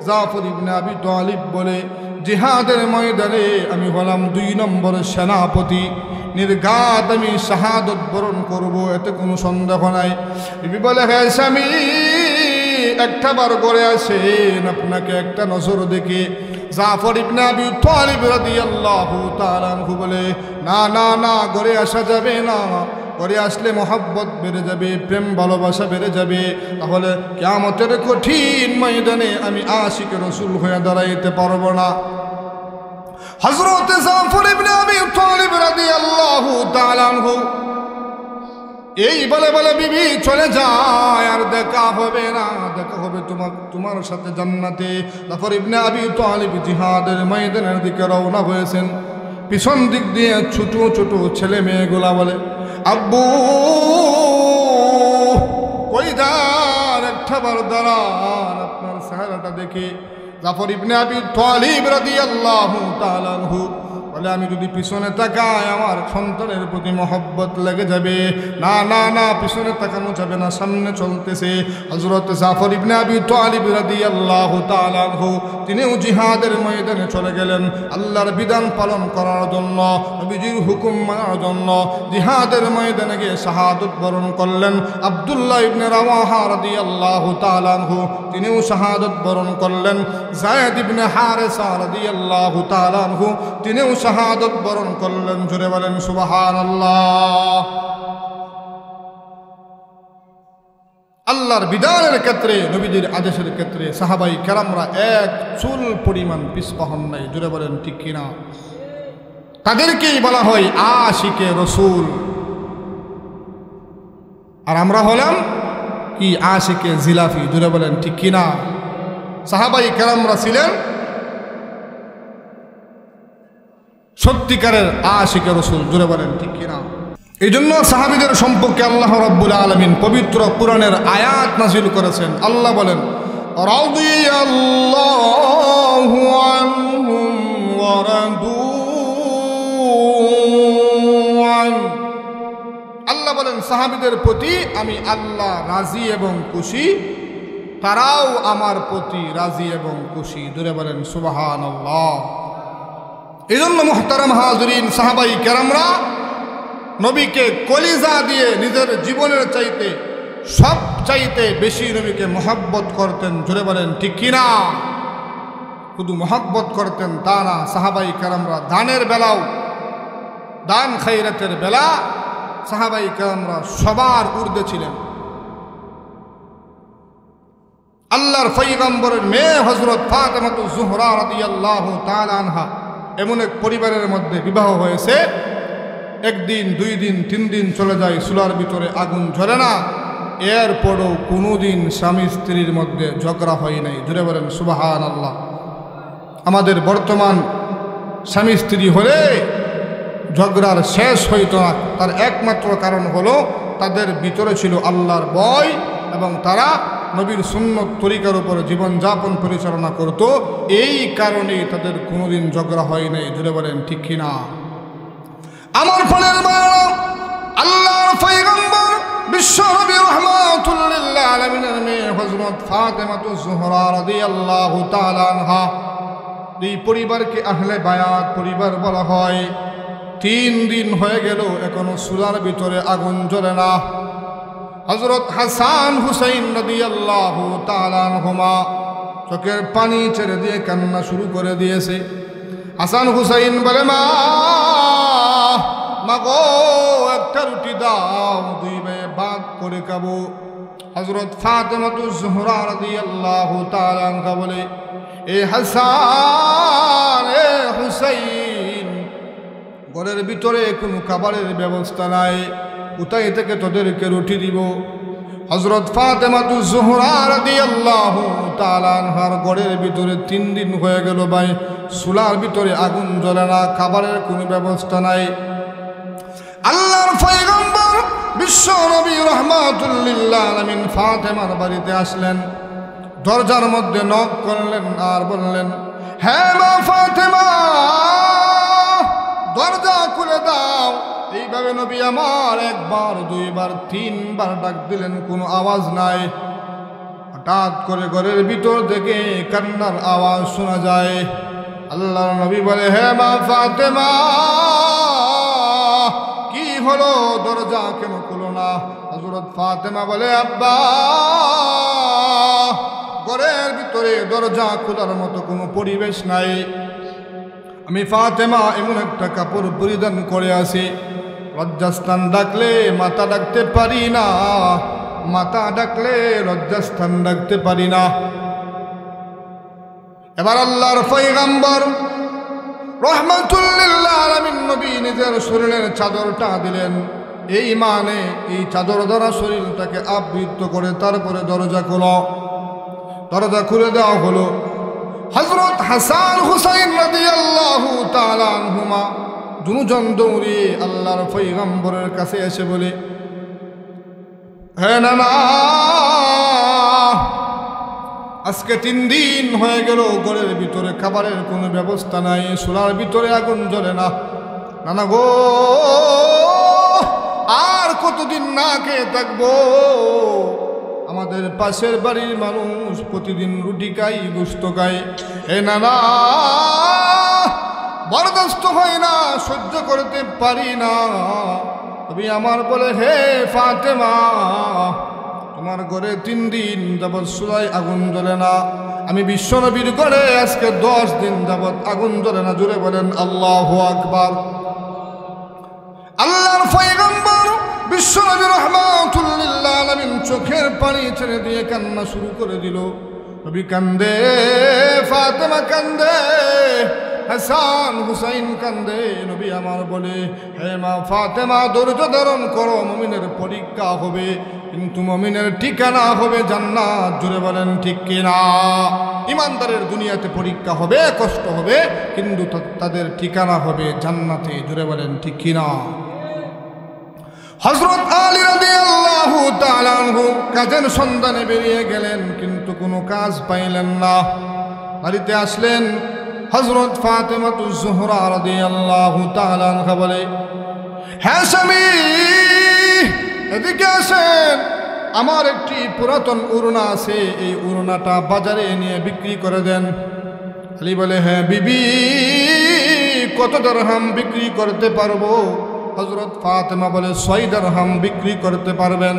জাফর ইবনে আবি তালিব বলে, জিহাদের ময়দানে আমি হলাম 2 নম্বর সেনাপতি, নির্ঘাত আমি শাহাদত বরণ করব, এতে কোনো সন্দেহ নাই। বিবি বলে, হ্যাঁ স্বামী, একটা বার করে আসেন, আপনাকে একটা নজর দেখে। জাফর ইবনে আবি তালিব রাদিয়াল্লাহু তাআলা আনহু বলে, না না না, ঘরে আসা যাবে না, ঘরে আসলে মহব্বত বেড়ে যাবে, প্রেম ভালোবাসা বেড়ে যাবে, তাহলে কিয়ামতের কঠিন ময়দানে আমি আশিকে রাসূল হয়ে দাঁড়াইতে পারবো না। হযরত জাফর ইবনে আবি তালিব রাদিয়াল্লাহু তাআলা আনহু এই বলে বলে বিবি চলে যায়, আর দেখা হবে না, দেখা হবে তোমার সাথে জান্নাতে। জাফর ইবনে আবি তালিব জিহাদের ময়দানের দিকে রওনা হয়েছেন। পিছন দিক দিয়ে ছোট ছোট ছেলে মেয়েগুলা বলে, আব্বু কই যান, একটা বার দাঁড়ান, আপনার চেহারাটা দেখে। জাফর ইবনে আবি তালিব রাদিয়াল্লাহু তাআলা আনহু বলে, আমি যদি পিছনে তাকাই আমার সন্তানের প্রতি মহব্বত লেগে যাবে। না না না, পিছনে তাকানো যাবে না, সামনে চলতেছে। হযরত জাফর ইবনে আবি তালিব রাদিয়াল্লাহু তাআলা আনহু তিনিও জিহাদের ময়দানে চলে গেলেন, আল্লাহর বিধান পালন করার জন্য, নবীজির হুকুম মানার জন্য। জিহাদের ময়দানে গিয়ে শাহাদত বরণ করলেন। আব্দুল্লাহ ইবনে রাওয়াহা রাদিয়াল্লাহু তাআলা আনহু তিনিও শাহাদত বরণ করলেন। যায়েদ ইবনে হারেসা রাদিয়াল্লাহু তাআলা আনহু তিনিও শাহাদত বরণ করলেন। জোরে বলেন সুবহানাল্লাহ। আল্লাহর বিধানের ক্ষেত্রে, নবীজির আদেশের ক্ষেত্রে সাহাবাই কেরামরা এক চুল পরিমাণ পিছপা হন নাই। জোরে বলেন ঠিক কিনা? তাদেরকেই বলা হয় আশিকে রসুল। আর আমরা হলাম কি? আশিকে জিলাফি। জোরে বলেন ঠিক কিনা? সাহাবাই কেরামরা ছিলেন সত্যিকারের আশিকে রসুল। জোরে বলেন ঠিক কিনা? এই জন্য সাহাবীদের সম্পর্কে আল্লাহ রাব্বুল আলামিন পবিত্র কুরআনের আয়াত নাযিল করেছেন। আল্লাহ বলেন, রাদিয়াল্লাহু আনহুম ওয়া রাদু আন। আল্লাহ বলেন, সাহাবীদের প্রতি আমি আল্লাহ রাজি এবং খুশি, তারাও আমার প্রতি রাজি এবং খুশি। জোরে বলেন সুবহানাল্লাহ। এই জন্য মুহতারাম হাজরিন, সাহাবাই কেরামরা নবীকে কলিজা দিয়ে নিজের জীবনের চাইতে সব চাইতে বেশি নবীকে মহব্বত করতেন। জোরে বলেন ঠিক কিনা? শুধু মহব্বত করতেন তা না, সাহাবাই কেরামরা দানের বেলাও, দান খায়রাতের বেলা সাহাবাই কেরামরা সবার ঊর্ধ্বে ছিলেন। আল্লাহর পয়গম্বরের মেয়ে হযরত ফাতেমাতুজ জোহরা রাদিয়াল্লাহু তাআলা আনহা এমন এক পরিবারের মধ্যে বিবাহ হয়েছে, একদিন, 2 দিন, 3 দিন চলে যায়, চুলার ভিতরে আগুন জ্বলে না, এরপরও কোনোদিন স্বামী স্ত্রীর মধ্যে ঝগড়া হয় নাই। জুড়ে বলেন সুবহানাল্লাহ। আমাদের বর্তমান স্বামী স্ত্রী হলে ঝগড়ার শেষ হইত না, তার একমাত্র কারণ হলো তাদের ভিতরে ছিল আল্লাহর ভয় এবং তারা নবীর সুন্নত তরিকার উপর জীবনযাপন পরিচালনা করত। এই কারণেই তাদের কোনোদিন ঝগড়া হয় নাই। জুড়ে বলেন ঠিক কিনা? আমার ফলের আল্লাহর পয়গম্বর বিশ্ব নবী রাহমাতুল লিল আলামিনের মেয়ে হযরত ফাতেমাতুজ জোহরা রাদিয়াল্লাহু তাআলা আনহা, এই পরিবারকে আহলে বায়াত পরিবার বলা হয়। 3 দিন হয়ে গেল, এখনো চুলার ভিতরে আগুন জ্বলে না। হযরত হাসান হুসাইন রাদিয়াল্লাহু তাআলা আনহুমা চোখের পানি ছেড়ে দিয়ে কান্না শুরু করে দিয়েছে। হাসান হুসাইন বলে, মা গো, একটা রুটি দাও, 2 ভাইয়ে ভাগ করে খাবো। হযরত ফাতেমাতুজ জোহরা রাদিয়াল্লাহু তাআলা আনহা বলে, এ হাসান, এ হুসাইন, ঘরের ভিতরে কোনো খাবারের ব্যবস্থা নাই, কোথায় থেকে তোদেরকে রুটি দিব? হযরত ফাতেমাতুজ জোহরা রাদিয়াল্লাহু তাআলা আনহার ঘরের ভিতরে 3 দিন হয়ে গেল ভাই, চুলার ভিতরে আগুন জ্বলে না, খাবারের কোনো ব্যবস্থা নাই। আল্লাহর পয়গম্বর বিশ্ব নবী রাহমাতুল লিল আলামিন ফাতেমার বাড়িতে আসলেন, দরজার মধ্যে নক করলেন আর বললেন, হ্যাঁ মা ফাতেমা, দরজা খুলে দাও। এইভাবে নবী আমার 1 বার 2 বার 3 বার ডাক দিলেন, কোনো আওয়াজ নাই। হঠাৎ করে ঘরের ভিতর থেকে কান্নার আওয়াজ শোনা যায়। আল্লাহর নবী বলে, হে মা ফাতেমা, কি হলো, দরজা কেন খুলো না? হযরত ফাতেমা বলে, আব্বা, ঘরের ভিতরে দরজা খোলার মতো কোনো পরিবেশ নাই। আমি ফাতেমা এমন একটা কাপড় পরিধান করে আছি, লজ্জাস্থান ডাকলে মাথা ডাকতে পারি না, মাথা ডাকলে লজ্জাস্থান ডাকতে পারি না। এবার আল্লাহর পয়গম্বর রাহমাতুল লিল আলামিন নবী নিজের শরীরের চাদরটা দিলেন, এই মানে এই চাদর দ্বারা শরীরটাকে আবৃত করে তারপরে দরজা খোলো। দরজা খুলে দেওয়া হলো। হযরত হাসান হুসাইন রাদিয়াল্লাহু তাআলা আনহুমা দুজন দৌড়িয়ে আল্লাহর পয়গম্বরের কাছে এসে বলে, হে নানা, আজকে 3 দিন হয়ে গেল, ঘরের ভিতরে খাবারের কোনো ব্যবস্থা নাই, চুলার ভিতরে আগুন জ্বলে না। নানা গো, আর কতদিন না খেয়ে থাকবো? আমাদের পাশের বাড়ির মানুষ প্রতিদিন রুটি খাই, গোশত খায়। হে নানা, বরদাস্ত হয় না, সহ্য করতে পারি না। তবে আমার বলে, হে ফাতেমা, তোমার ঘরে 3 দিন যাবৎ চুলায় আগুন জ্বলে না, আমি বিশ্বনবীর ঘরে আজকে 10 দিন যাবৎ আগুন জ্বলে না। জুড়ে বলেন আল্লাহু আকবার। আল্লাহর পয়গম্বর বিশ্বনবী রাহমাতুল লিল আলামিন চোখের পানি ছেড়ে দিয়ে কান্না শুরু করে দিল। নবী কান্দে, ফাতেমা কান্দে, হাসান হুসাইন কান্দে। নবী আমার বলে, হে মা ফাতেমা, ধৈর্য ধারণ করো, মুমিনের পরীক্ষা হবে, কিন্তু মুমিনের ঠিকানা হবে জান্নাত। জুড়ে বলেন ঠিক কিনা? ইমানদারের দুনিয়াতে পরীক্ষা হবে, কষ্ট হবে, কিন্তু তাদের ঠিকানা হবে জান্নাতে। জুড়ে বলেন ঠিক কিনা? হযরত আলী রাদিয়াল্লাহু তাআলা আনহু কাজের সন্ধানে বেরিয়ে গেলেন, কিন্তু কোনো কাজ পাইলেন না। বাড়িতে আসলেন, হযরত ফাতেমাতুজ জোহরা রাদিয়াল্লাহু তাআলা আনহা বলে, হ্যাঁ স্বামী, এদিকে আসেন, আমার একটি পুরাতন উড়না আছে, এই উড়নাটা বাজারে নিয়ে বিক্রি করে দেন। আলী বলে, হ্যাঁ বিবি, কত দিরহাম বিক্রি করতে পারবো? হযরত ফাতেমা বলে, 6 দিরহাম বিক্রি করতে পারবেন।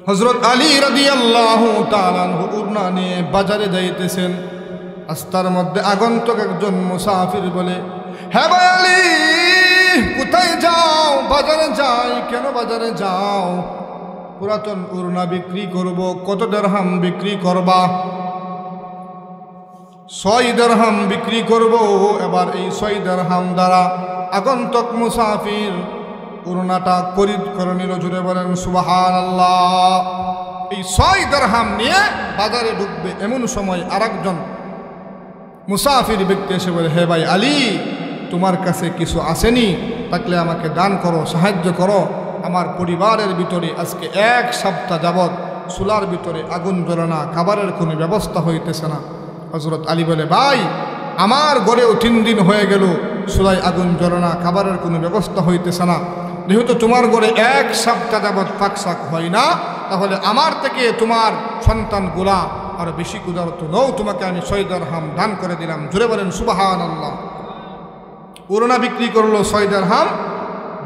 হযরত আলী রাদিয়াল্লাহু তাআলা আনহু উড়না নিয়ে বাজারে যাইতেছেন। রাস্তার মধ্যে আগন্তুক একজন মুসাফির বলে, হ্যাঁ ভাই আলী, কোথায় যাও? বাজারে যাই। কেন বাজারে যাও? পুরাতন উরনা বিক্রি করব। কত দিরহাম বিক্রি করবা? 6 দিরহাম বিক্রি করব। এবার এই 6 দিরহাম দ্বারা আগন্তুক মুসাফির উরনাটা খরিদ করে নিল। জুড়ে বলেন সুবহানাল্লাহ। এই 6 দিরহাম নিয়ে বাজারে ঢুকবে, এমন সময় আরেকজন মুসাফির ব্যক্তি এসে বলে, হে ভাই আলী, তোমার কাছে কিছু আসেনি? থাকলে আমাকে দান করো, সাহায্য করো। আমার পরিবারের ভিতরে আজকে 1 সপ্তাহ যাবৎ চুলার ভিতরে আগুন জ্বলে না, খাবারের কোনো ব্যবস্থা হইতেছে না। হযরত আলী বলে, ভাই আমার ঘরেও 3 দিন হয়ে গেল, চুলায় আগুন জ্বলে না, খাবারের কোনো ব্যবস্থা হইতেছে না। যেহেতু তোমার ঘরে 1 সপ্তাহ যাবৎ পাকশাক হয় না, তাহলে আমার থেকে তোমার সন্তানগুলা আর বেশি ক্ষুধার্ত নও, তোমাকে আমি 6 দিরহাম দান করে দিলাম। জুড়ে বলেন সুবহানাল্লাহ। উরনা বিক্রি করলো 6 দিরহাম,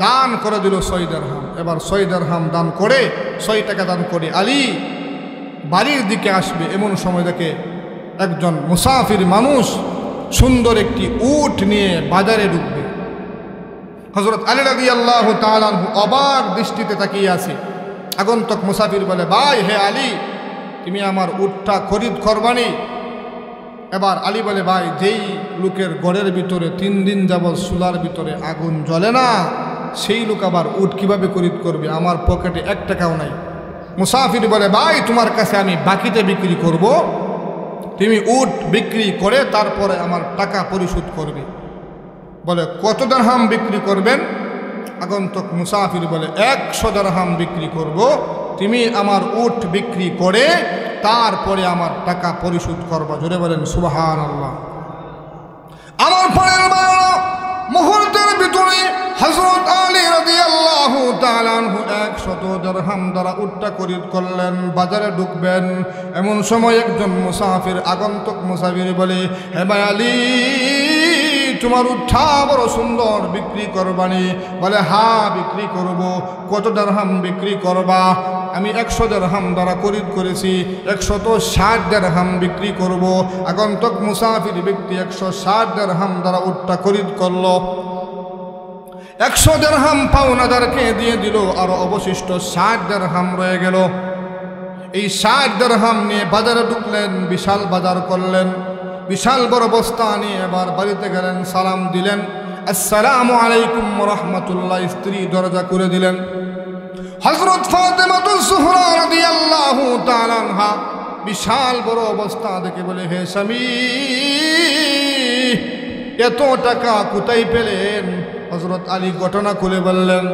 দান করে দিল 6 দিরহাম। এবার 6 দিরহাম দান করে 6 টাকা দান করে আলী বাড়ির দিকে আসবে, এমন সময় দেখে একজন মুসাফির মানুষ সুন্দর একটি উট নিয়ে বাজারে ঢুকবে। হযরত আলী রাদিয়াল্লাহু তাআলা অবাক দৃষ্টিতে তাকিয়ে আছে। আগন্তুক মুসাফির বলে, ভাই হে আলী, তুমি আমার উটটা খরিদ করবানি? এবার আলী বলে, ভাই যেই লোকের ঘরের ভিতরে 3 দিন যাবৎ চুলার ভিতরে আগুন জ্বলে না, সেই লোক আবার উট কিভাবে খরিদ করবে? আমার পকেটে 1 টাকাও নাই। মুসাফির বলে, ভাই তোমার কাছে আমি বাকিতে বিক্রি করব, তুমি উট বিক্রি করে তারপরে আমার টাকা পরিশোধ করবে। বলে, কত দিরহাম বিক্রি করবেন? আগন্তুক মুসাফির বলে, 100 দিরহাম বিক্রি করব, তুমি আমার উট বিক্রি করে তারপরে আমার টাকা পরিশোধ করবা। জোরে বলেন সুবহানাল্লাহ। আমার পরের মুহূর্তের ভিতরে হযরত আলী রাদিয়াল্লাহু তাআলা আনহু 100 দিরহাম দ্বারা উটটা খরিদ করলেন, বাজারে ঢুকবেন। এমন সময় একজন মুসাফির আগন্তুক মুসাফির বলে, হে ভাই আলী, তোমার উটটা বড় সুন্দর, বিক্রি করবানি? বলে, হ্যাঁ বিক্রি করব। কত দিরহাম বিক্রি করবা? আমি 100 দিরহাম দ্বারা খরিদ করেছি, 160 দিরহাম বিক্রি করব। আগন্তুক মুসাফির ব্যক্তি 160 দিরহাম দ্বারা উটটা খরিদ করলো। 100 দিরহাম পাওনাদারকে দিয়ে দিল, আর অবশিষ্ট 60 দিরহাম রয়ে গেল। এই 60 দিরহাম নিয়ে বাজারে ঢুকলেন, বিশাল বাজার করলেন, বিশাল বড় বস্তা নিয়ে এবার বাড়িতে গেলেন, সালাম দিলেন, আসসালামু আলাইকুম ওয়া রাহমাতুল্লাহ। স্ত্রী দরজা করে দিলেন। হযরত ফাতেমাতুজ জোহরা রাদিয়াল্লাহু তাআলা আনহা বিশাল বড় অবস্থা দেখে বলে, হে স্বামী, এত টাকা কোথায় পেলেন? হযরত আলী ঘটনা খুলে বললেন।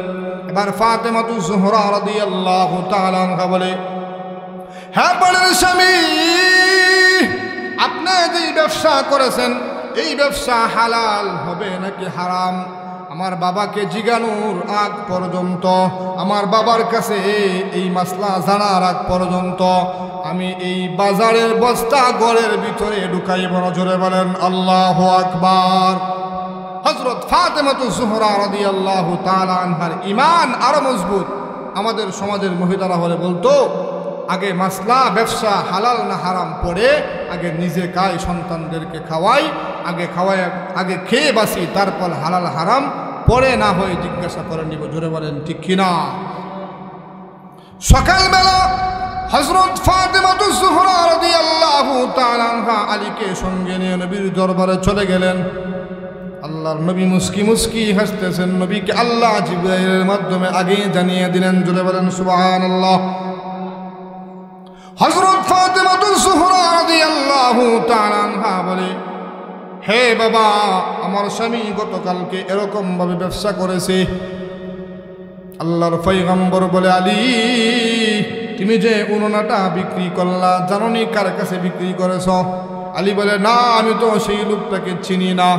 এবার ফাতেমাতুজ জোহরা রাদিয়াল্লাহু তাআলা আনহা বলে, হ্যাঁ বলেন স্বামী, আপনি যে ব্যবসা করেছেন, এই ব্যবসা হালাল হবে নাকি হারাম? আমার বাবাকে জিজ্ঞানোর আগ পর্যন্ত, আমার বাবার কাছে এই মাসলা জানার আগ পর্যন্ত আমি এই বাজারের বস্তা ঘরের ভিতরে ঢুকাইব না। জোরে বলেন আল্লাহু আকবার। হযরত ফাতেমাতুজ জোহরা রাদিয়াল্লাহু তাআলা আনহার ঈমান আরো মজবুত। আমাদের সমাজের মহিলারা হলে বলতো, আগে মাসলা ব্যবসা হালাল না হারাম পড়ে আগে নিজে খাই, সন্তানদেরকে খাওয়াই, আগে খেয়ে বাসি, তারপর হালাল হারাম পরে না হয়ে জিজ্ঞাসা করে নিব। জোরে বলেন ঠিক কিনা? সকালবেলা হযরত ফাতেমাতুজ জোহরা রাদিয়াল্লাহু তাআলা আনহা আলীকে সঙ্গে নিয়ে নবীর দরবারে চলে গেলেন। আল্লাহর নবী মুস্কি মুস্কি হাসতেছেন। নবীকে আল্লাহ জিবরাইলের মাধ্যমে আগে জানিয়ে দিলেন। জোরে বলেন সুবহানাল্লাহ। হযরত ফাতেমাতুজ জোহরা রাদিয়াল্লাহু তাআলা আনহা বলে, হে বাবা, আমার স্বামী গতকালকে এরকম ভাবে ব্যবসা করেছে। আল্লাহর পয়গম্বর বলে, আলী, তুমি যে উনাটা বিক্রি করলা, জানোনি কার কাছে বিক্রি করেছ? আলী বলে, না, আমি তো সেই লোকটাকে চিনি না।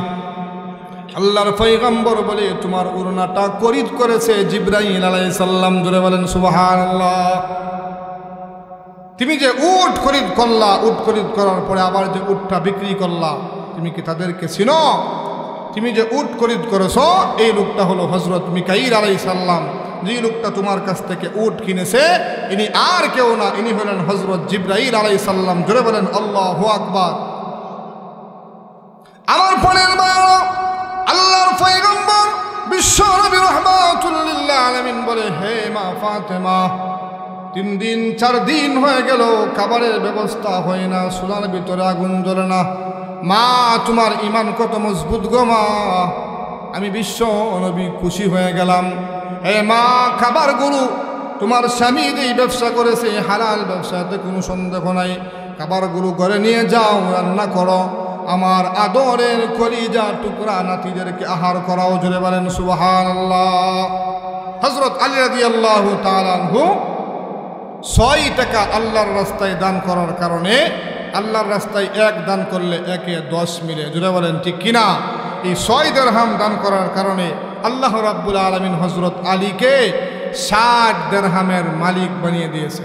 আল্লাহর পয়গম্বর বলে, তোমার উনাটা খরিদ করেছে জিবরাইল আলাইহিস সালাম। জোরে বলেন সুবহানাল্লাহ। তুমি যে উট খরিদ করলা, উট খরিদ করার পরে আবার যে উটটা বিক্রি করলা, তুমি কি তাদেরকে চিনো? তুমি যে উট খরিদ করেছো, এই লোকটা হলো হযরত মিকাইল আলাইহিস সালাম। যে লোকটা তোমার কাছ থেকে উট কিনেছে, ইনি আর কেউ না, ইনি হলেন হযরত জিবরাইল আলাইহিস সালাম। জোরে বলেন আল্লাহু আকবার। আমার পরের বার আল্লাহর পয়গম্বর বিশ্ব বলে, হে মা ফাতেমা, 3 দিন 4 দিন হয়ে গেল খাবারের ব্যবস্থা হয় না, চুলার ভিতরে আগুন জ্বলে না। মা, তোমার ইমান কত মজবুত গো মা। আমি বিশ্ব নবী খুশি হয়ে গেলাম। হে মা, খাবারগুলো তোমার স্বামী যেই ব্যবসা করেছে হালাল ব্যবসাতে কোনো সন্দেহ নাই, খাবারগুলো ঘরে নিয়ে যাও, রান্না করো, আমার আদরের কলিজা টুকরা নাতিদেরকে আহার করাও। জোরে বলেন সুবহানাল্লাহ। হযরত আলী রাদিয়াল্লাহু তাআলা আনহু 6 টাকা আল্লাহর রাস্তায় দান করার কারণে, আল্লাহর রাস্তায় 1 দান করলে 1 এ 10 মিলে। জোরে বলেন ঠিক কিনা? এই 6 দিরহাম দান করার কারণে আল্লাহ রাব্বুল আলামিন হযরত আলীকে 60 দিরহামের মালিক বানিয়ে দিয়েছে।